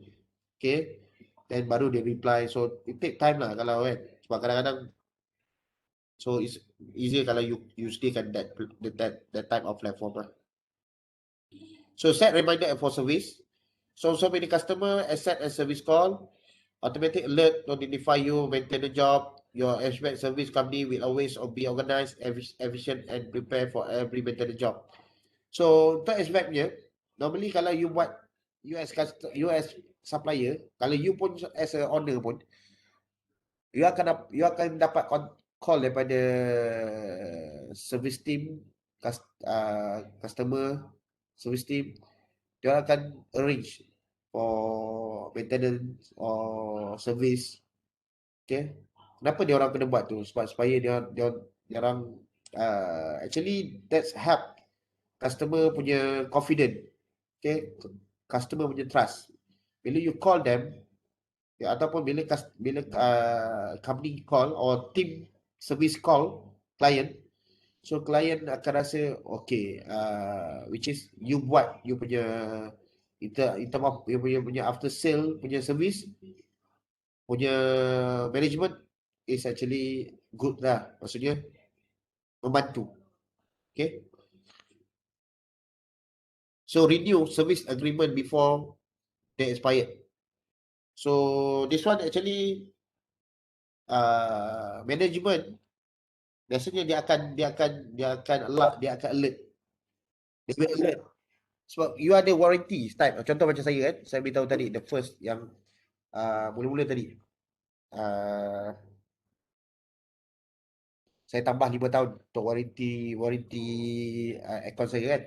Okay, then baru dia reply. So it take time lah kalau kan. Sebab kadang-kadang so it's easier kalau you sediakan that type of platform lah. So set reminder for service. So many customer accept a service call. Automatic alert notify you maintain the job. Your HVAC service company will always be organized, efficient and prepare for every maintenance job. So untuk HVAC punya, normally kalau you buat you as supplier, kalau you pun as a owner pun, you akan dapat call daripada service team, customer service team. Dia akan arrange for maintenance or service. Okay. Kenapa dia orang kena buat tu? Supaya dia orang actually that's help customer punya confident. Okay. Customer punya trust. Bila you call them, ataupun bila company call or team service call client, so client akan rasa okay, which is you buat you punya you punya after sale punya service punya management is actually good lah, maksudnya membantu. Okay, so renew service agreement before they expired. So this one actually management biasanya dia akan alert. Dia will alert. Sebab you ada warranty type. Contoh macam saya kan, saya beritahu tadi the first yang mula-mula tadi. Saya tambah 5 tahun untuk warranty aircon saya kan.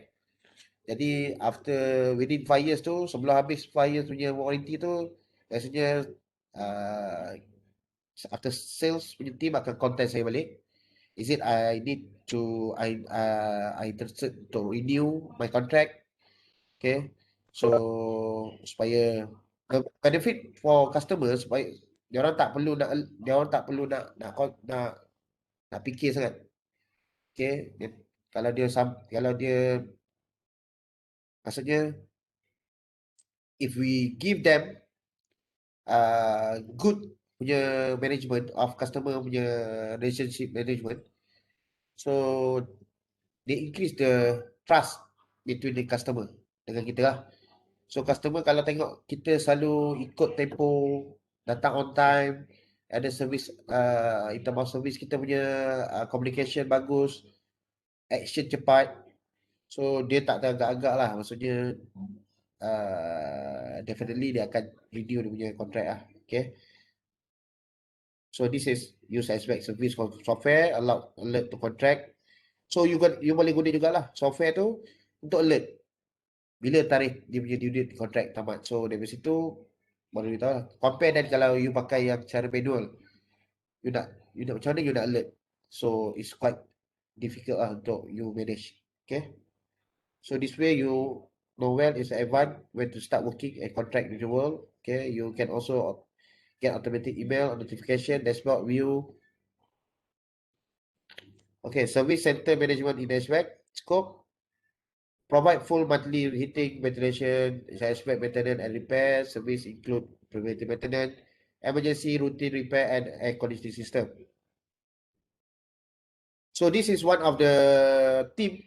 Jadi after within 5 years tu, sebelum habis 5 years punya warranty tu, biasanya after sales punya team akan contact saya balik. Is it I need to I interested to renew my contract? Okay, so supaya benefit for customer, supaya dia orang tak perlu nak fikir sangat. Okay, kalau dia maksudnya if we give them good punya management of customer punya relationship management, so they increase the trust between the customer dengan kita lah. So customer kalau tengok kita selalu ikut tempo, datang on time, ada service in terms of service, kita punya communication bagus, action cepat, so dia tak teragak-agak lah, maksudnya definitely dia akan renew dia punya contract lah. Okay, so this is use aspect service software alert to contract. So you boleh guna jugalah software tu untuk alert bila tarikh dia punya due date contract tamat. So dari situ baru kita tahu lah. Compare dan kalau you pakai yang cara manual, you nak macam mana you nak alert. So it's quite difficult lah untuk you manage. Okay, so this way you know well is advanced when to start working and contract renewal. Okay, you can also get automatic email notification, dashboard view. Okay, service center management in HVAC scope. Provide full monthly heating, ventilation, HVAC maintenance and repair. Service include preventive maintenance, emergency routine repair and air conditioning system. So this is one of the team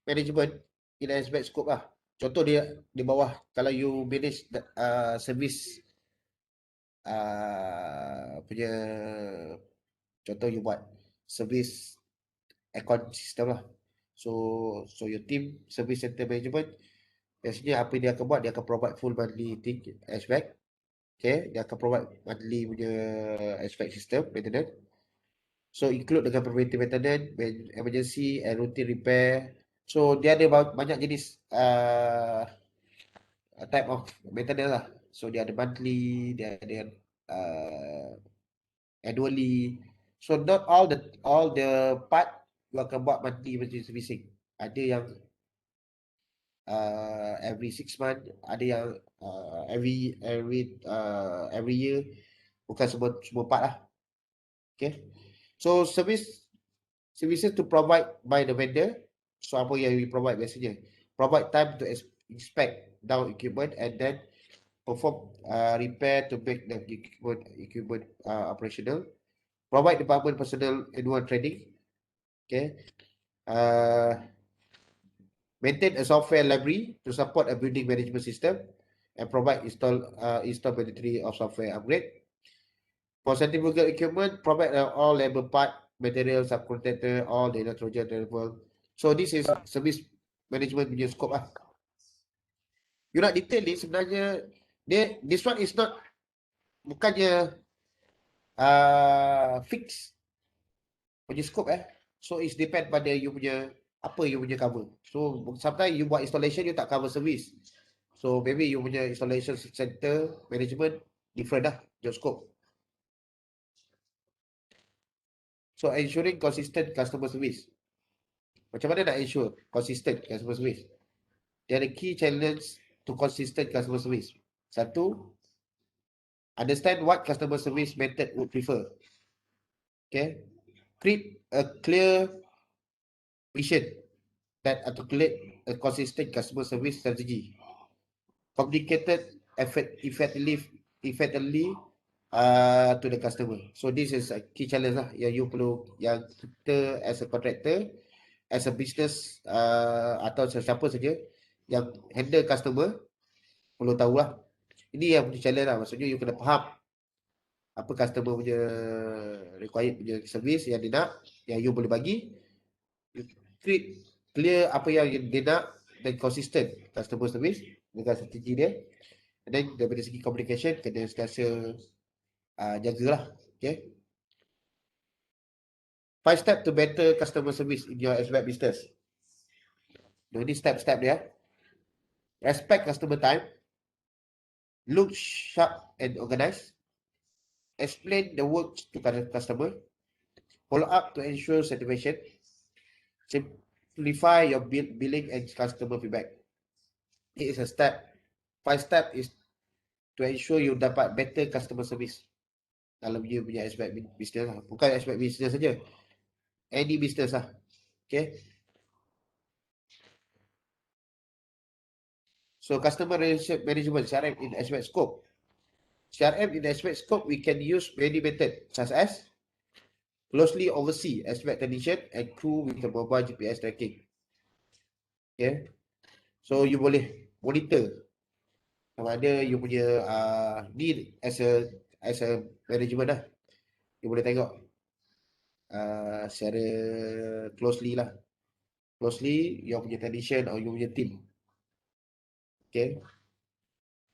management in HVAC scope lah. Contoh dia di bawah, kalau you manage service punya, contoh you buat service aircon system lah. So your team service center management, biasanya apa dia akan buat, dia akan provide full monthly heating HVAC. Okay, dia akan provide monthly punya HVAC system maintenance. So include dengan preventive maintenance, emergency and routine repair. So dia ada banyak jenis type of maintenance lah. So dia ada monthly, dia ada annually. So not all the part you akan buat monthly servicing. Ada yang every 6 months, ada yang every year. Bukan semua part lah. Okay, so services to provide by the vendor. So apa yang we provide biasanya, provide time to inspect down equipment and then perform repair to make the equipment operational. Provide department personnel annual training. Okay, maintain a software library to support a building management system and provide install mandatory of software upgrade. For centrifugal equipment, provide all labor part, material, subcontractor, all the nitrogen level. So this is service management punya scope lah. you nak detail ni sebenarnya this one is not, bukannya fix punya scope so it's depend pada you punya apa you punya cover. So sometimes you buat installation you tak cover service, so maybe you punya installation center management different your scope. So ensuring consistent customer service, macam mana nak ensure consistent customer service? There are key challenge to consistent customer service. Satu, understand what customer service method would prefer. Okay, create a clear vision that articulate a consistent customer service strategy. Communicated effectively to the customer. So this is a key challenge lah yang you perlu, yang kita as a contractor, as a business atau siapa saja yang handle customer perlu tahu lah. Ini yang punya challenge lah. Maksudnya you kena faham apa customer punya required punya service yang dia nak, yang you boleh bagi. You create clear apa yang dia nak dan consistent customer service dengan strategi dia. And then daripada segi communication kena sentiasa jagalah. Okay. 5 steps to better customer service in your SWAT business. Ini step-step dia. Respect customer time. Look sharp and organized. Explain the work to customer. Follow up to ensure satisfaction. Simplify your billing and customer feedback. It is a step. 5 step is to ensure you dapat better customer service dalam you punya aspek business lah. Bukan aspek business saja. Any business lah. Okay. So customer relationship management, CRM in aspect scope. CRM in aspect scope, we can use many methods such as closely oversee aspect technician and crew with the mobile GPS tracking. Okay. So you boleh monitor sama ada you punya need as a management lah. You boleh tengok secara closely lah. Closely you punya technician or you punya team. Okay.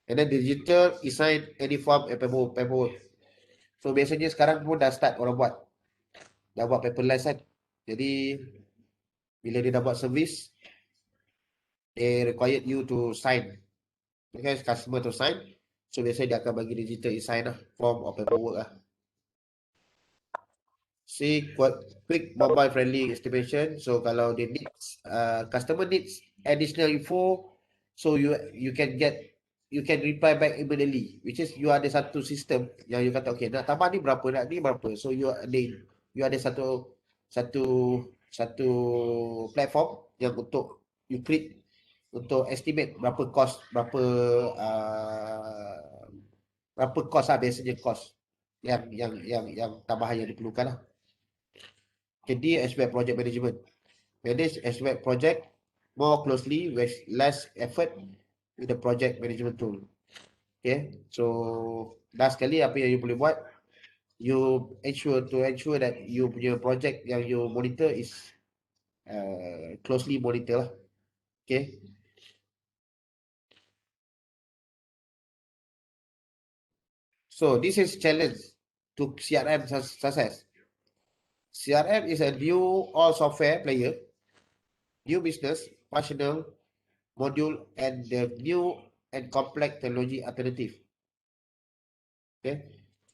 And then digital e-sign any form paperwork. So biasanya sekarang pun dah start orang buat. Dah buat paperless kan. Jadi bila dia dah buat service, they required you to sign. Okay, customer to sign. So biasanya dia akan bagi digital e-sign lah, form or paperwork lah. See quick mobile friendly estimation. So kalau dia needs customer needs additional info, so you can reply back immediately, which is you ada satu sistem yang you kata okay nak tambah ni berapa, nak ni berapa. So you ada satu platform yang untuk you create untuk estimate berapa cost lah biasanya cost yang tambahan yang diperlukan lah. Jadi aspect project management, manage aspect project more closely with less effort with the project management tool. Okay, so last sekali apa yang you boleh buat, you ensure that you punya project yang you monitor is closely monitor lah. Okay. So this is challenge to CRM success. CRM is a new all software player, new business, functional module, and the new and complex technology alternative. Okay.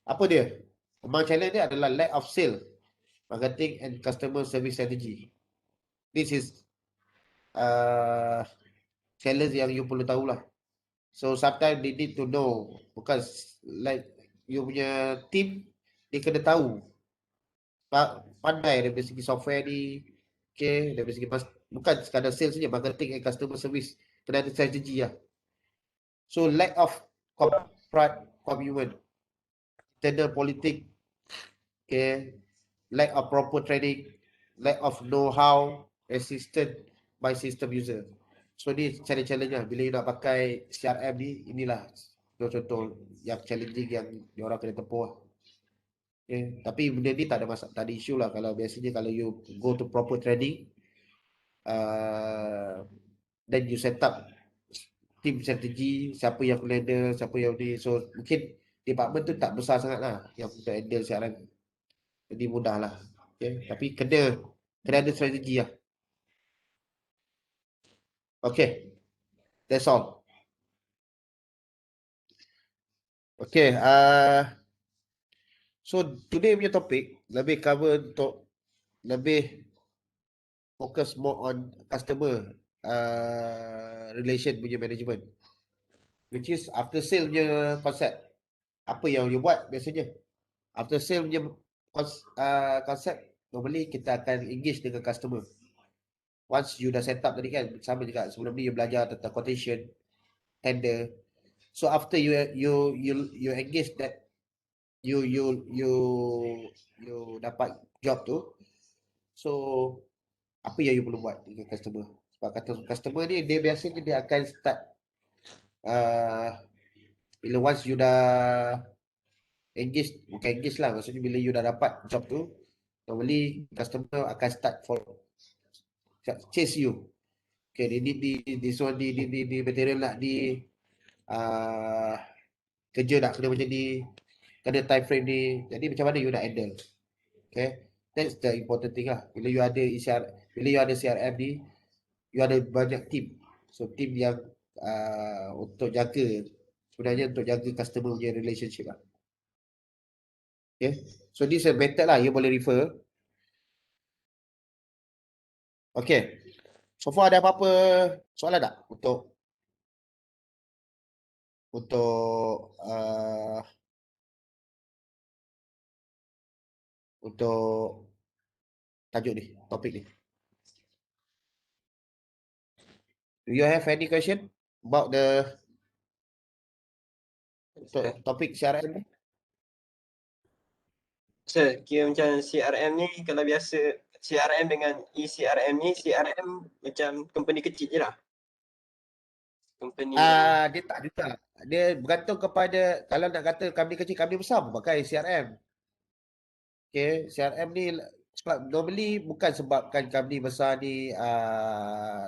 Apa dia? Memang challenge dia adalah lack of sale, marketing and customer service strategy. This is challenge yang you perlu tahulah. So sometimes they need to know, because like you punya team, dia kena tahu pandai dari segi software ni, okay, dari segi bukan sekadar sales saja, marketing and customer service, kena ada strategi lah. So lack of corporate commitment, internal politik, okay, lack of proper training, lack of know-how, resistant by system user. So ni challenge lah bila you nak pakai CRM ni. Inilah contoh yang challenging yang diorang kena tempuh lah. Okay. Tapi benda ni tak ada masalah, tak ada isu lah. Kalau biasanya kalau you go to proper training, then you set up team strategi, siapa yang boleh handle, siapa yang ni. So mungkin department tu tak besar sangat lah yang untuk handle CRM. Jadi mudah lah. Okay. Tapi kena ada strategi lah. Okay. That's all. Okay. So today punya topik lebih cover untuk lebih fokus more on customer relation punya management, which is after sale punya konsep. Apa yang you buat biasanya after sale punya konsep, normally kita akan engage dengan customer. Once you dah set up tadi kan, sama juga sebelum ni you belajar tentang quotation, tender. So after you engage that, you dapat job tu, so apa yang you perlu buat dengan customer? Sebab kata customer ni dia biasanya dia akan start bila once you dah engage, bukan engage lah, maksudnya bila you dah dapat job tu, normally customer akan start for chase you. Okay, dia di material nak di kerja nak kena macam ni, kena time frame ni. Jadi macam mana you nak handle? Okay, that's the important thing lah. Bila you ada CRM ni, you ada banyak team. So team yang untuk jaga, sebenarnya untuk jaga customer punya relationship lah. Okay, so this is a method lah, you boleh refer. Okay, so far ada apa-apa soalan tak untuk tajuk ni, topik ni? Do you have any question about the topik CRM ni? Sir, kira macam CRM ni kalau biasa CRM dengan eCRM ni, CRM macam company kecil je lah. Company Dia tak juga. Dia bergantung kepada, kalau nak kata company kecil, company besar pun pakai CRM. Okay, CRM ni sebab normally bukan sebabkan company besar ni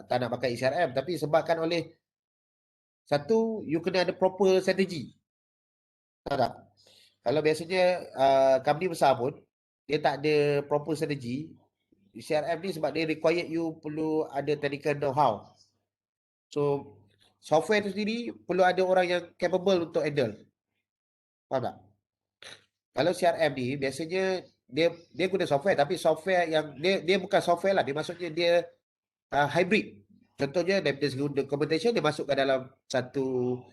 tak nak pakai CRM, tapi sebabkan oleh satu, you kena ada proper strategi. Tahu tak? Kalau biasanya company besar pun dia tak ada proper strategi, CRM ni sebab dia required you perlu ada technical know-how. So software tu sendiri perlu ada orang yang capable untuk handle. Faham tak? Kalau CRM ni biasanya dia guna software, tapi software yang dia bukan software lah, dia maksudnya dia hybrid. Contohnya daripada segi documentation dia masuk ke dalam satu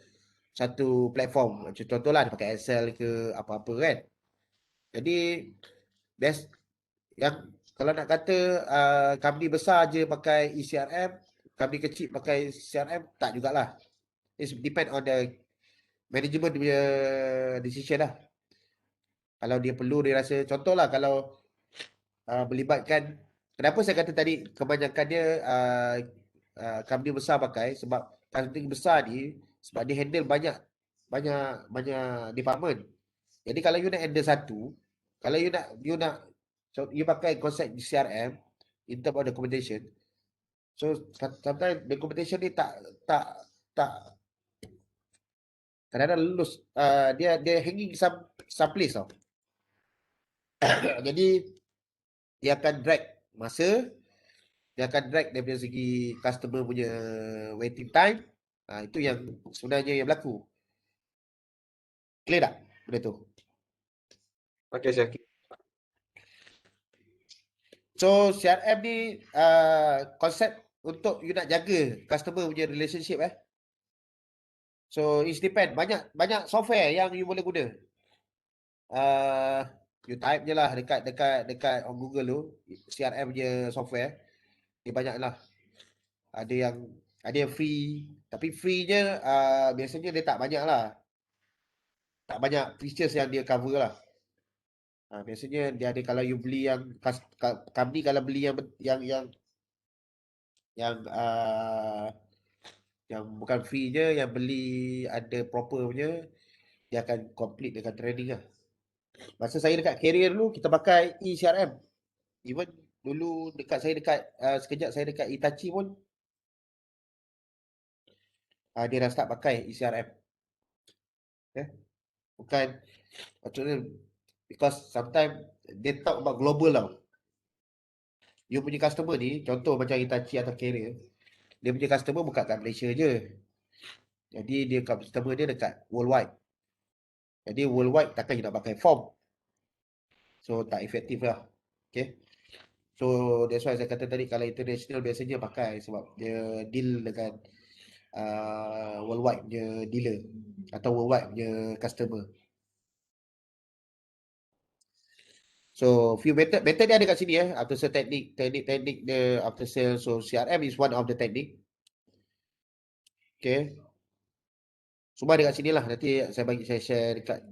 platform. Contohlah dia pakai Excel ke apa-apa kan. Jadi best yang kalau nak kata company besar je pakai eCRM, company kecil pakai CRM, tak jugalah. It depend on the management punya decision lah. Kalau dia perlu, dia rasa, contohlah kalau melibatkan, kenapa saya kata tadi kebanyakan dia company besar pakai, sebab company besar ni sebab dia handle banyak department. Jadi kalau you nak handle satu, kalau you pakai konsep CRM in terms of documentation, so sometimes documentation ni tak kadang-kadang lulus, dia hanging some place tau. Jadi dia akan drag masa, dia akan drag daripada segi customer punya waiting time. Itu yang sebenarnya yang berlaku. Clear tak benda tu? Okay, sir. So CRM ni konsep untuk you nak jaga customer punya relationship So it depend, banyak software yang you boleh guna. You type je lah dekat on Google tu, CRM punya software. Dia banyak lah. Ada yang free, tapi free-nya biasanya dia tak banyak lah. Tak banyak features yang dia cover lah. Biasanya dia ada, kalau you beli yang company, kalau beli yang bukan free je, yang beli ada proper punya, dia akan complete dengan training lah. Masa saya dekat career dulu, kita pakai eCRM. Even dulu sekejap saya dekat Itachi pun dia dah start pakai ECRM. Bukan maksudnya because sometimes they talk about global tau. You punya customer ni, contoh macam Hitachi atau Carrier, dia punya customer bukan kat Malaysia je. Jadi dia customer dia dekat worldwide. Jadi worldwide takkan you nak pakai form. So tak efektif lah. Okay. So that's why saya kata tadi kalau international biasanya pakai sebab dia deal dengan worldwide punya dealer atau worldwide punya customer. So few method dia ada kat sini after sale teknik dia after sale. So CRM is one of the technique. Okay. Semua ada kat sini lah. Nanti saya share dekat.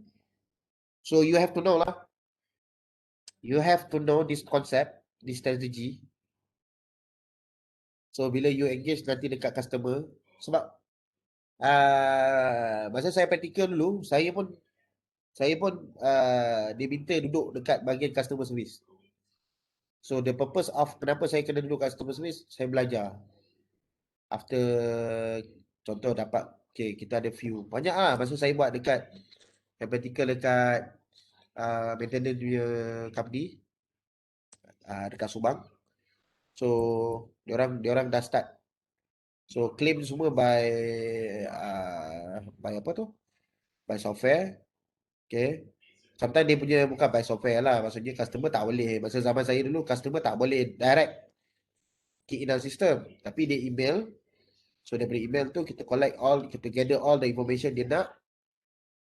So you have to know lah. You have to know this concept, this strategy. So bila you engage nanti dekat customer, sebab masa saya practical dulu, saya pun diminta duduk dekat bahagian customer service. So the purpose of kenapa saya kena duduk customer service, saya belajar. After contoh dapat, okay, kita ada few. Banyak lah masa saya buat dekat yang practical dekat maintenance punya company dekat Subang. So diorang dah start. So claim semua by apa tu? By software. Okay. Sometimes dia punya bukan by software lah. Maksudnya customer tak boleh. Masa zaman saya dulu customer tak boleh direct key in dalam sistem. Tapi dia email. So daripada email tu kita collect all, kita gather all the information dia nak.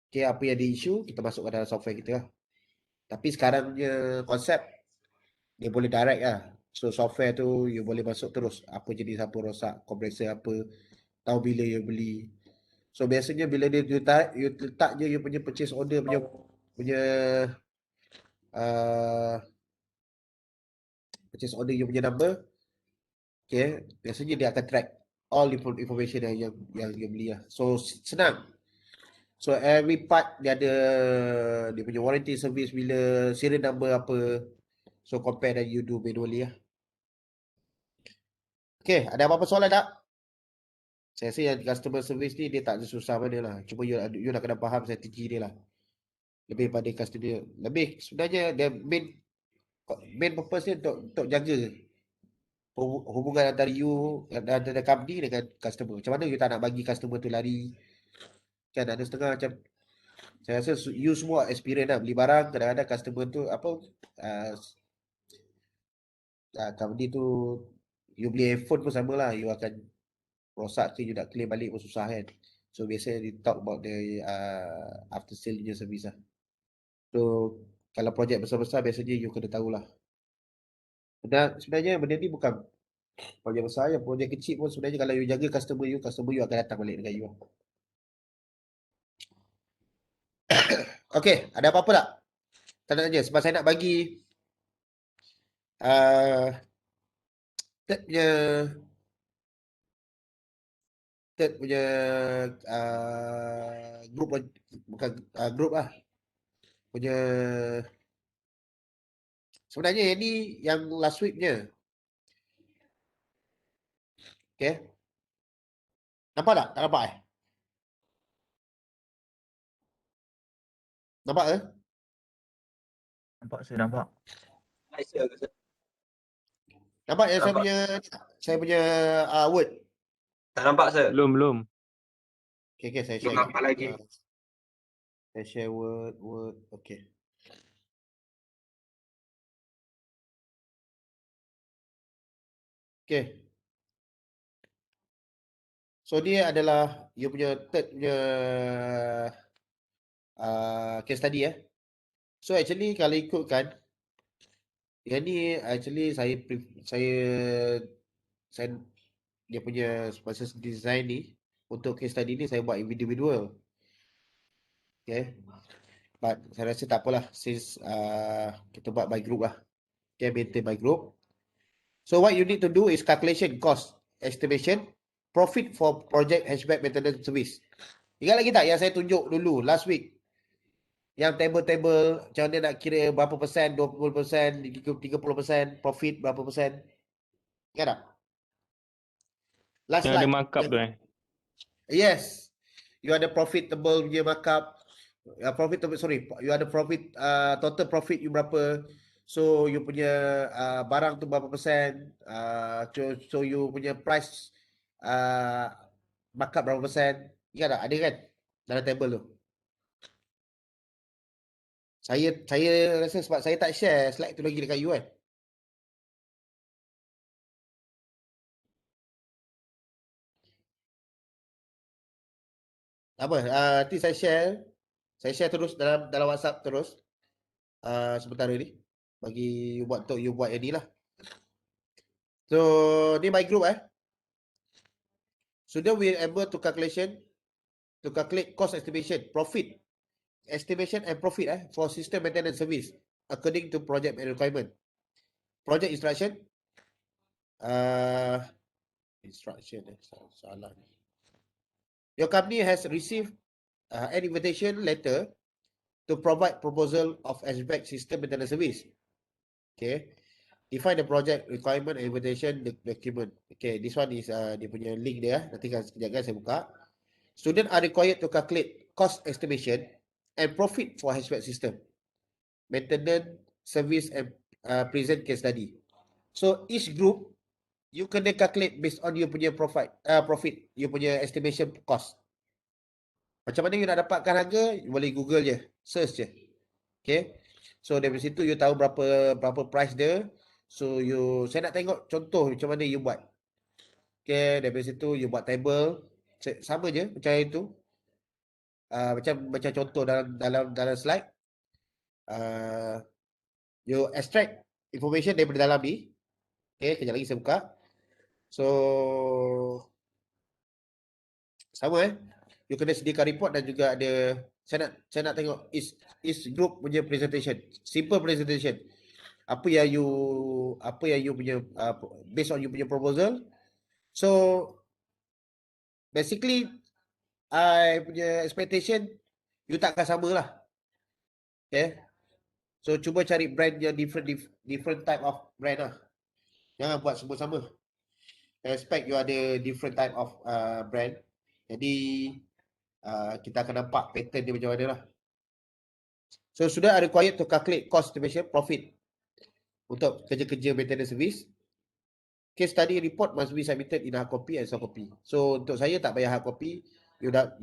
Okay, apa yang dia issue kita masukkan dalam software kita lah. Tapi sekarang punya konsep dia boleh direct lah. So software tu you boleh masuk terus. Apa jenis apa rosak, kompresor apa, tahu bila you beli. So biasanya bila dia you letak je you punya purchase order punya purchase order you punya number. Okay, biasanya dia akan track all information yang you beli lah. So senang. So every part dia ada dia punya warranty service bila, serial number apa. So compare dan you do manually lah. Okay, ada apa-apa soalan tak? Saya rasa yang customer service ni dia tak susah mana lah. Cuma you nak kena faham strategi dia lah. Lebih pada customer. Lebih sebenarnya the main purpose dia untuk jaga hubungan antara you, antara company dengan customer. Macam mana you tak nak bagi customer tu lari. Kan ada setengah macam, saya rasa you semua experience lah. Beli barang, kadang-kadang customer tu apa, company tu, you beli iPhone pun sama lah. You akan rosak ke, you nak claim balik pun susah kan. So biasanya they talk about the after sale punya service lah. So kalau projek besar-besar biasanya you kena tahulah. Dan sebenarnya benda ni bukan projek besar je, projek kecil pun sebenarnya kalau you jaga customer you akan datang balik dengan you. Okay, ada apa-apa tak? Tanya je sebab saya nak bagi third punya group, bukan group lah. Punya sebenarnya yang ni yang last week punya. Okay. Nampak tak? Tak nampak Nampak ke? Nampak saya nampak. Nampak yang Nampak. saya punya word. Tak nampak sir. Belum. Okay, saya Belum share. nampak lagi. Saya share word. Okay. Okay. So dia adalah you punya third punya case study So actually kalau ikutkan yang ni actually saya dia punya proses design ni untuk case study ni saya buat individual. Okay. But saya rasa tak apalah since kita buat by group lah. Okay, maintain by group. So what you need to do is calculation cost estimation profit for project hatchback maintenance service. Ingat lagi tak yang saya tunjuk dulu last week? Yang table macam mana nak kira berapa persen, 20%, 30% profit berapa persen. Ingat tak? Last Yang ada slide. markup tu Yes. You ada profitable punya markup. Profitable, sorry. You ada profit, total profit you berapa. So you punya barang tu berapa persen. So you punya price markup berapa persen. Ingat tak? Ada kan? Dalam table tu. Saya rasa sebab saya tak share slide tu lagi dekat you kan. Tak apa, nanti saya share terus dalam WhatsApp terus. Sementara ni bagi you buat untuk you buat yang ni lah. So ni my group Student will able to calculate cost estimation, profit estimation and profit for system maintenance service according to project requirement. Project instruction, salah. Your company has received an invitation letter to provide proposal of HVAC system maintenance service. Okay. Define the project requirement and invitation document. Okay, this one is dia punya link dia. Nanti sekejap kan saya buka. Student are required to calculate cost estimation and profit for HVAC system, maintenance, service and present case study. So each group you kena calculate based on you punya profit, you punya estimation cost. Macam mana you nak dapatkan harga? You boleh Google je, search je. Okay. So dari situ you tahu berapa price dia. So saya nak tengok contoh macam mana you buat. Okay, dari situ you buat table sama je macam itu. Macam contoh dalam slide. You extract information daripada dalam ni. Okay, kejap lagi saya buka. So sama you kena sediakan report dan juga ada saya nak tengok is group punya presentation, simple presentation. Apa yang you punya based on you punya proposal. So basically I punya expectation you takkan sama lah. Okay. So cuba cari brand yang different type of brand lah. Jangan buat semua sama. I expect you ada different type of brand. Jadi kita akan nampak pattern dia macam mana lah. So sudah are required to calculate cost estimation profit untuk kerja-kerja maintenance service. Case study report must be submitted in hard copy and soft copy. So untuk saya tak payah hard copy,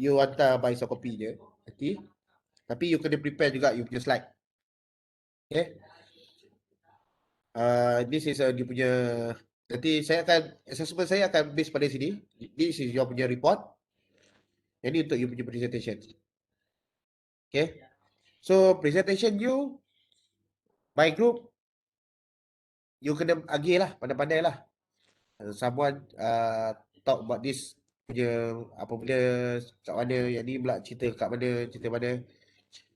you hantar by soft copy je. Okay. Tapi you kena prepare juga you punya slide. Okay. This is dia punya, nanti assessment saya akan base pada sini. This is your punya report. Ini untuk you punya presentation. Okay. So presentation you by group you kena agih lah, pandai-pandai lah. Someone talk about this punya apa benda kat mana, yang ni pula cerita kat mana, cerita mana.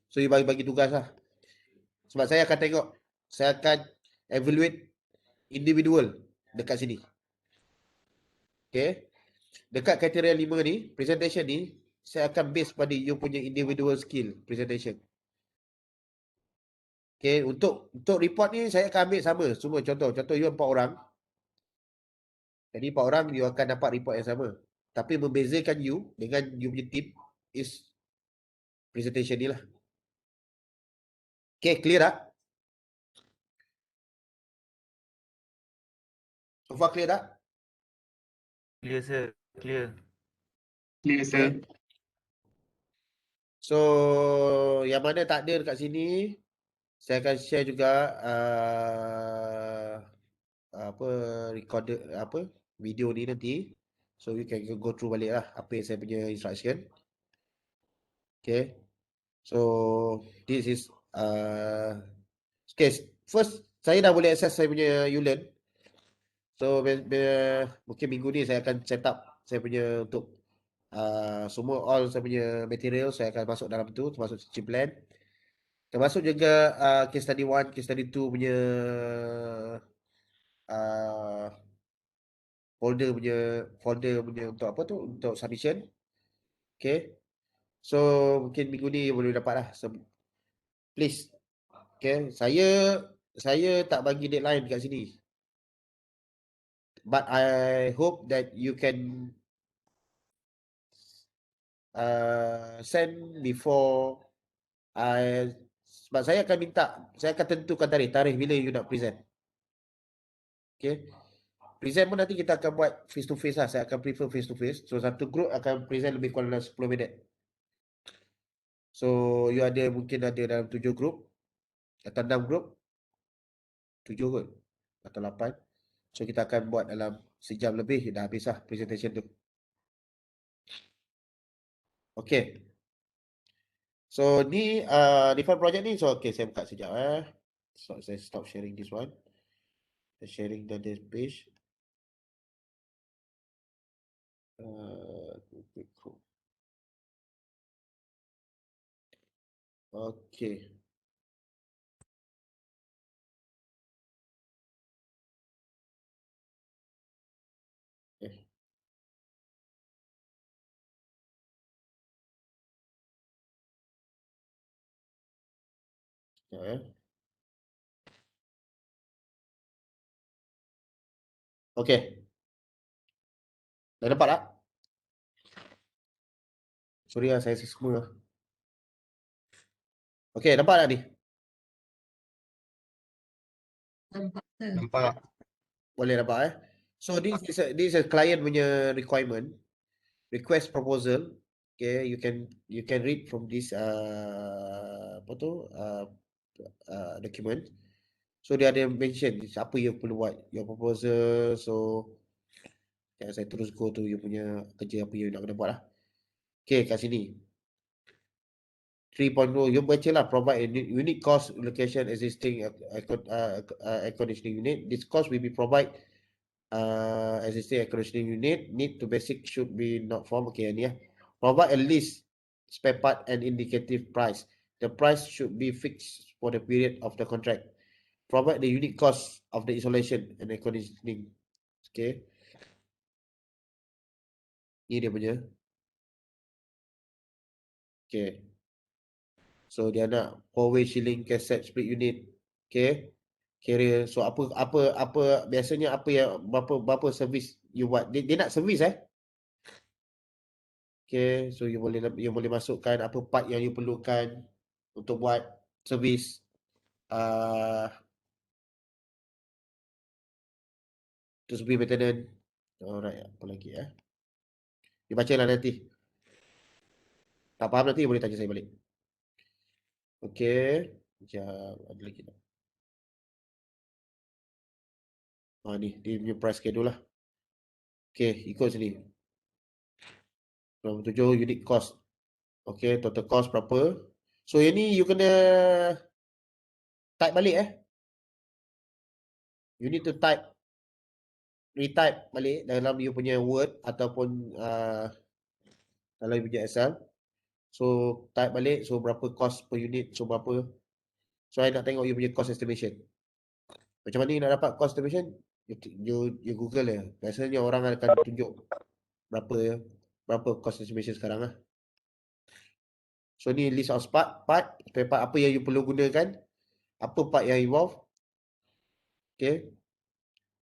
So you bagi tugas lah. Sebab saya akan evaluate individual dekat sini. Okay. Dekat kriteria 5 ni, presentation ni, saya akan base pada you punya individual skill presentation. Okay, untuk report ni saya akan ambil sama. Semua contoh you 4 orang. Jadi 4 orang you akan dapat report yang sama. Tapi membezakan you dengan you punya team is presentation ni lah. Okay, clear tak? So far clear tak? Clear sir, clear. Clear, sir. So yang mana tak ada dekat sini, saya akan share juga video ni nanti. So you can go through balik lah apa yang saya punya instruction. Okay. So this is okay. First saya dah boleh access saya punya Ulearn. So mungkin minggu ni saya akan set up saya punya untuk semua all saya punya material saya akan masuk dalam tu, termasuk teaching plan. Termasuk juga case study 1, case study 2 punya folder punya untuk apa tu, untuk submission. Okay. So mungkin minggu ni boleh dapat lah. So, please. Okay. Saya tak bagi deadline dekat sini. But I hope that you can send before sebab saya akan tentukan tarikh bila you nak present. Okay. Present pun nanti kita akan buat face to face lah. Saya akan prefer face to face. So satu group akan present lebih kurang dalam 10 minit. So you mungkin ada dalam 7 group atau 6 group. 7 kot atau 8. So kita akan buat dalam sejam lebih dah habis lah presentation tu. Okay. So ni different project ni. So okay, saya buka sekejap So saya stop sharing this one. Sharing the page. Okay. Okay. Dah dapat tak? Sorry lah, saya semua. Okay, nampak tak ni? Nampak ke? Nampak. Boleh nampak So this is a client punya requirement, request proposal. Okay, you can read from this document. So dia ada mention apa you perlu buat, your proposal. So saya terus go to you punya kerja apa you nak kena buat lah. Okay, kat sini 3.0 you baca lah, provide a unique cost location existing air conditioning unit. This cost will be provide existing air conditioning unit need to basic should be not form. Okay, ni provide a list spare part and indicative price. The price should be fixed for the period of the contract. Provide the unique cost of the installation and air conditioning. Okay, ni dia punya. Okay, so dia nak 4-way chilling cassette split unit. Okay, carrier. So apa biasanya apa yang berapa servis you buat. Dia nak servis Okay, so you boleh masukkan apa part yang you perlukan untuk buat servis. To be maintenance. Alright, apa lagi Dibacalah nanti. Tak faham nanti boleh tanya saya balik. Okay, sekejap, ada lagi tak? Ni dia punya price schedule lah. Okay, ikut sini. Nombor 7 unit cost. Okay, total cost berapa. So yang ni you kena type balik You need to retype balik dalam you punya Word ataupun dalam you punya Excel. So type balik, so berapa cost per unit, so berapa. So I nak tengok you punya cost estimation. Macam mana you nak dapat cost estimation? You Google Biasanya orang akan tunjuk berapa cost estimation sekarang So ni list of part apa yang you perlu gunakan, apa part yang involve. Okay,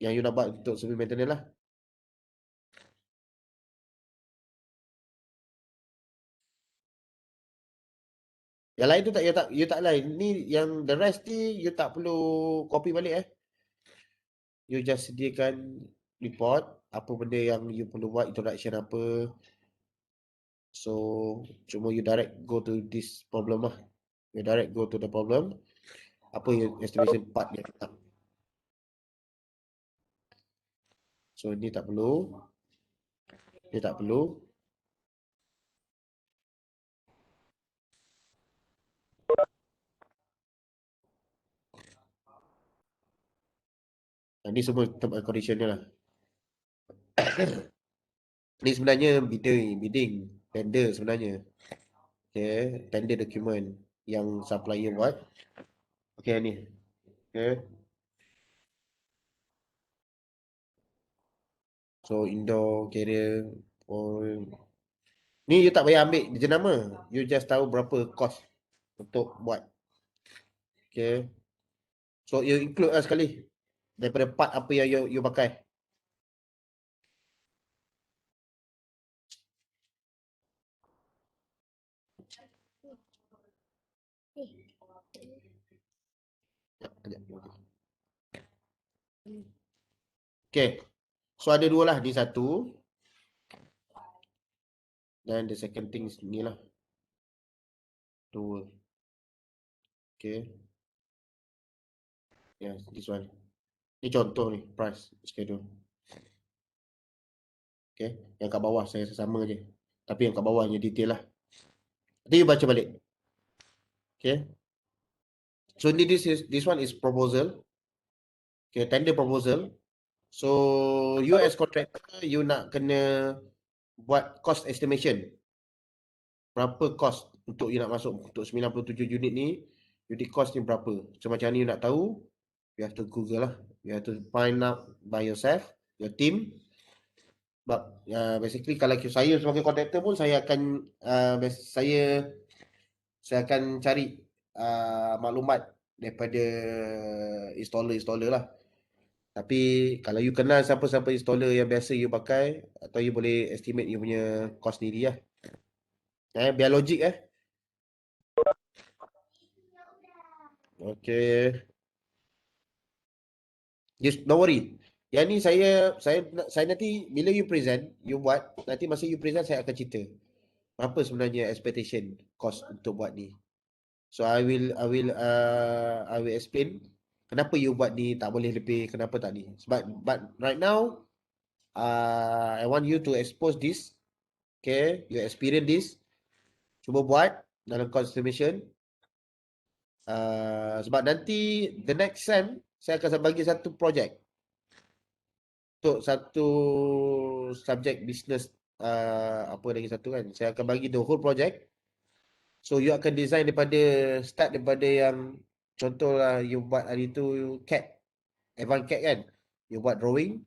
yang you nak buat untuk service maintenance lah. Yang lain tu you tak lain. Ni yang the rest ni you tak perlu copy balik You just sediakan report apa benda yang you perlu buat, introduction apa. So cuma you direct go to this problem lah. You direct go to the problem. Apa yang estimation part yang tak. So ni tak perlu. Ni tak perlu. Ni semua term and condition dia lah. Ni sebenarnya bidding, tender sebenarnya. Okay, tender document yang supplier buat. Okay, ni. Okay. So indoor carrier ni you tak payah ambil jenama. You just tahu berapa cost untuk buat. Okay. So you include sekali daripada part apa yang you pakai. Sekejap. Okay. So ada dua lah. Ni satu. Dan the second thing ni lah. Dua. Okay. Yes, this one. Ni contoh ni. Price. Schedule. Okay. Yang kat bawah saya sama je. Tapi yang kat bawah hanya detail lah. Nanti you baca balik. Okay. So this one is proposal. Okay, tender proposal. So you as contractor, you nak kena buat cost estimation. Berapa cost untuk you nak masuk untuk 97 unit ni? Unit cost ni berapa? So macam ni you nak tahu, you have to Google lah. You have to find out by yourself, your team. But basically kalau saya sebagai contractor pun saya akan saya akan cari maklumat daripada installer lah. Tapi kalau you kenal siapa-siapa installer yang biasa you pakai, atau you boleh estimate you punya cost sendiri lah. Biar logik Okay. Just don't worry. Yang ni saya nanti bila you present, you buat, nanti masa you present saya akan cerita apa sebenarnya expectation cost untuk buat ni. So I will explain kenapa you buat ni tak boleh lebih, kenapa tak ni. But right now I want you to expose this. Okay, you experience this. Cuba buat dalam cost estimation. Sebab nanti the next time saya akan bagi satu project untuk satu subjek business, apa lagi satu kan, saya akan bagi the whole project. So you akan design start daripada yang contohlah you buat hari tu CAD, advanced CAD kan, you buat drawing.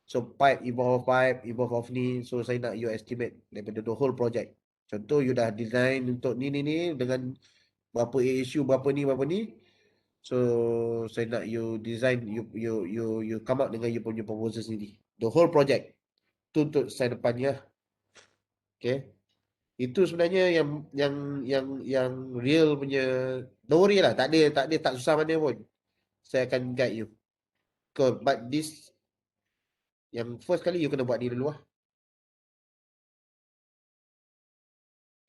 So pipe, involve of ni. So saya nak you estimate daripada the whole project. Contoh you dah design untuk ni dengan berapa issue, berapa ni. So saya nak you design, you come out dengan you punya proposal sendiri. The whole project. Tu untuk saya depannya. Okay. Itu sebenarnya yang real punya. Don't worry lah, tak susah mana pun. Saya akan guide you. But this yang first kali you kena buat ni dulu lah.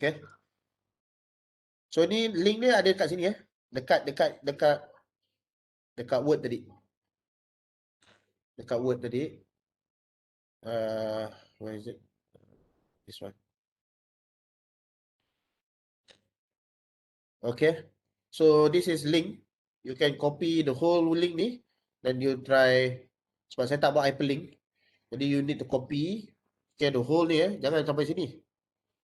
Okay. So ni link dia ada kat sini Dekat Word tadi. Dekat Word tadi. Where is it? This one. Okay. So this is link. You can copy the whole link ni. Then you try. Sebab saya tak buat hyperlink. Jadi you need to copy. Okay, the whole ni Jangan sampai sini.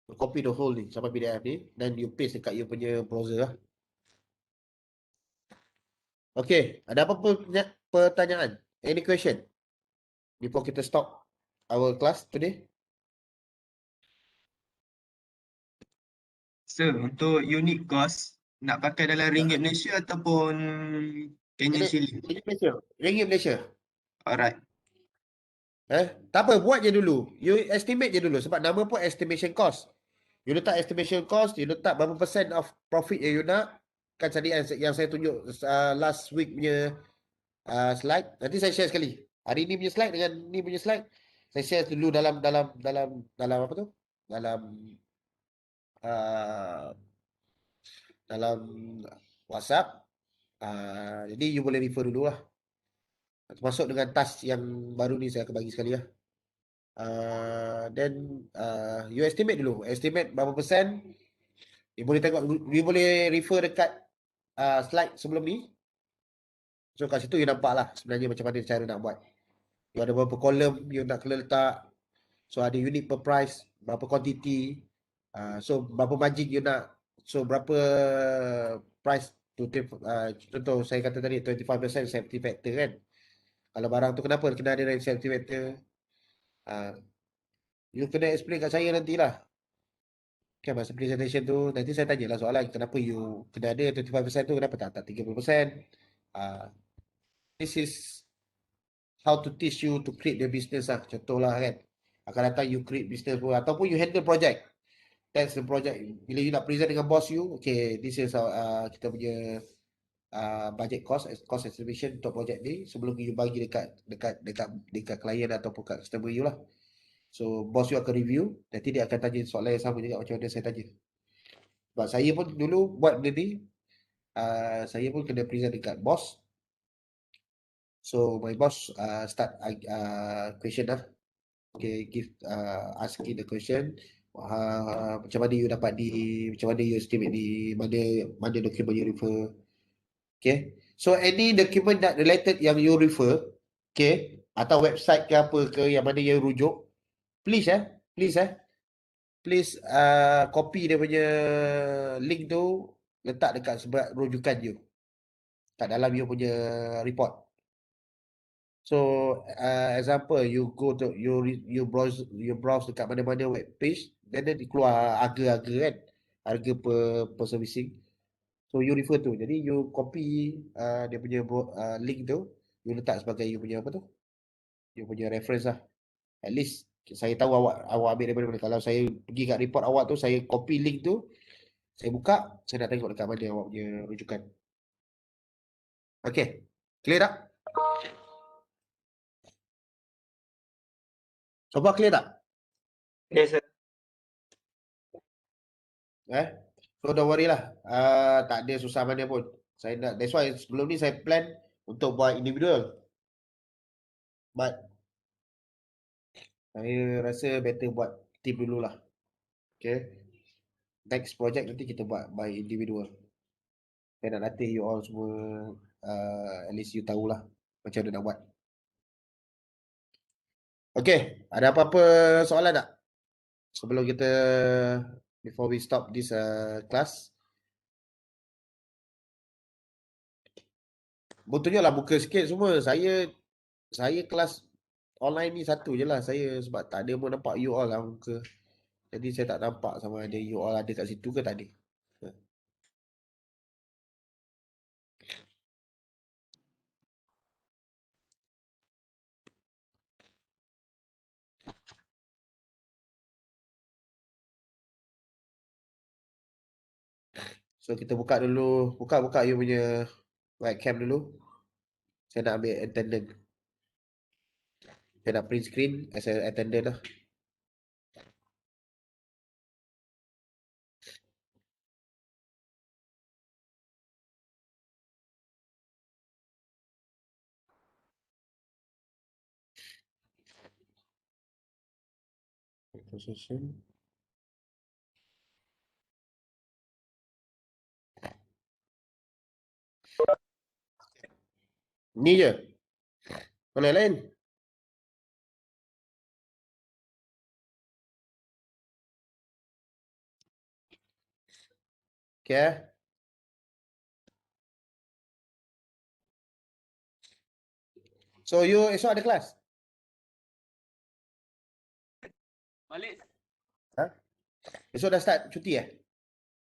You copy the whole ni sampai PDF ni. Then you paste dekat you punya browser lah. Okay. Ada apa pertanyaan? Any question? Before kita stop our class today? Sir, untuk unit cost nak pakai dalam ringgit Malaysia ataupun Kenyan shilling? Ringgit Malaysia. Alright. Tak apa, buat je dulu. You estimate je dulu. Sebab nama pun estimation cost. You letak estimation cost, you letak berapa persen of profit yang you nak. Kan tadi yang saya tunjuk last week punya slide. Nanti saya share sekali. Hari ni punya slide dengan ni punya slide. Saya share dulu dalam apa tu? Dalam WhatsApp. Jadi you boleh refer dulu lah. Termasuk dengan task yang baru ni saya akan bagi sekali lah. Then you estimate dulu. Estimate berapa persen. You boleh tengok, you boleh refer dekat slide sebelum ni. So kat situ you nampak lah sebenarnya macam mana cara nak buat. You ada berapa kolom you nak kena letak. So ada unit per price, berapa quantity. So berapa margin you nak. So berapa price to contoh saya kata tadi 25% safety factor kan. Kalau barang tu kenapa kena ada safety factor. You kena explain kat saya nantilah. Okay, masa presentation tu nanti saya tanyalah soalan kenapa you kena ada 25% tu, kenapa tak 30%. This is how to teach you to create the business lah. Contohlah kan, akan datang you create business pun, ataupun you handle project. That's the project. Bila you nak present dengan boss you, okay, this is kita punya budget cost estimation untuk projek ni sebelum you bagi dekat klien ataupun kat customer you lah. So bos you akan review, nanti dia akan tanya soalan yang sama juga macam mana saya tanya. Sebab saya pun dulu buat benda ni, saya pun kena present dekat bos. So my boss start question lah. Okay, asking the question. Macam mana you dapat macam mana you estimate mana dokumen you refer. Okay. So any document that related yang you refer, okay, atau website ke apa ke yang mana you rujuk, please copy dia punya link tu, letak dekat sebelah rujukan you kat dalam you punya report. So example, you go to you browse dekat mana-mana web page, then keluar harga kan, harga per servicing. So you refer tu. Jadi you copy dia punya link tu, you letak sebagai you punya apa tu? You punya reference lah. At least saya tahu awak ambil daripada mana. Kalau saya pergi kat report awak tu, saya copy link tu, saya buka, saya nak tengok dekat mana awak punya rujukan. Okay. Clear tak? Sobat clear tak? Yes, sir. So don't worry lah. Tak ada susah mana pun. That's why sebelum ni saya plan untuk buat individual. But saya rasa better buat team dululah. Okay. Next project nanti kita buat by individual. Saya nak latih you all semua, at least you tahulah macam mana nak buat. Okay, ada apa-apa soalan tak? Sebelum kita, before we stop this class. Betulnya lah buka sikit semua. Saya kelas online ni satu je lah saya, sebab tak ada pun nampak you all lah muka. Jadi saya tak nampak sama ada you all ada kat situ ke tak ada. So kita buka dulu, buka you punya webcam dulu. Saya nak ambil attendant. Saya nak print screen as a attendant lah. Session. Ni je. Mana yang lain? Okay. So you esok ada kelas? Balik. Esok dah start cuti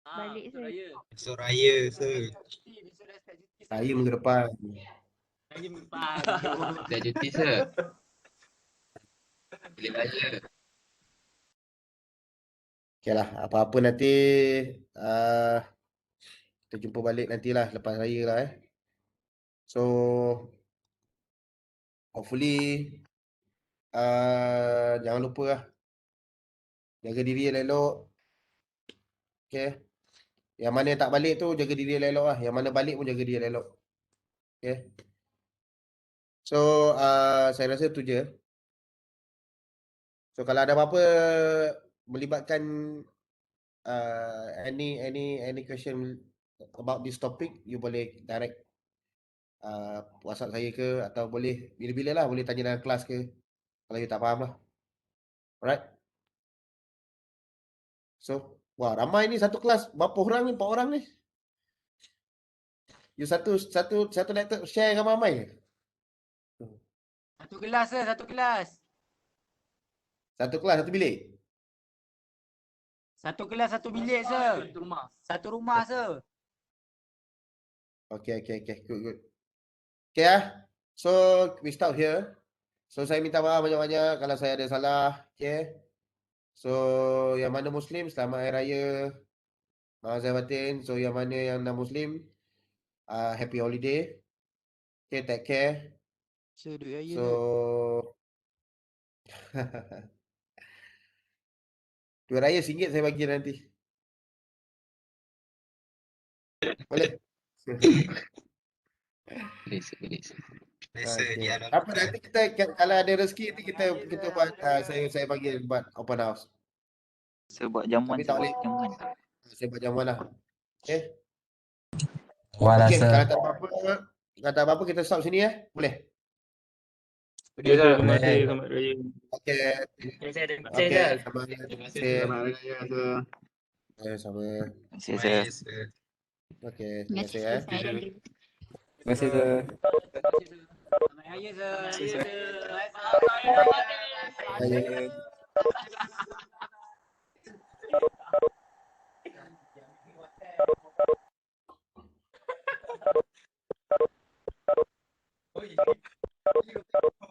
Balik besok saya. raya. Esok raya, sir. Besok dah start cuti. Saya minggu depan. Raya minggu depan. Dah cuti, sir. Bila raya. Okay lah, apa-apa nanti kita jumpa balik nantilah lepas raya lah So hopefully jangan lupa lah, jaga diri elok. Okay. Yang mana tak balik tu jaga diri elok lah. Yang mana balik pun jaga diri elok. Okay. So saya rasa tu je. So kalau ada apa-apa melibatkan any question about this topic, you boleh direct WhatsApp saya ke, atau boleh bila-bila lah boleh tanya dalam kelas ke kalau you tak faham lah. Alright. So, wah ramai ni satu kelas. Berapa orang ni? 4 orang ni. You satu laptop share dengan ramai ke? Satu kelas sir, satu kelas. Satu kelas, satu bilik. Satu kelas, satu bilik sir. Satu rumah. Satu rumah sir. Okay. Good. Okay So, we stop here. So, saya minta maaf banyak-banyak kalau saya ada salah. Okay. So, yang mana Muslim, selamat Hari Raya. Maaf saya batin. So, yang mana yang non-Muslim, happy holiday. Okay, take care. So duit raya So duit raya RM1 saya bagi nanti. Boleh? Boleh sir, boleh sir. Biasa Okay. dia Apa nanti kita kalau ada rezeki nanti kita buat saya panggil buat open house. Sir buat jamuan, Tapi sir tak buat boleh. jamuan. Saya buat jamuan lah. Okay. Wala Okay, sir. kalau tak apa-apa kita stop sini ya. Boleh? Okay, sir. Terima Boleh. kasih. Selamat raya. Okay. Okay, saya terima Okay, kasih, sir. sama. Terima kasih. Terima Selamat raya, sir. kasih. Sama. Terima kasih sir. Yes, sir. Okay, Terima terima kasih kasih ya. saya ada. Terima kasih sir. Bye. Oh, iya.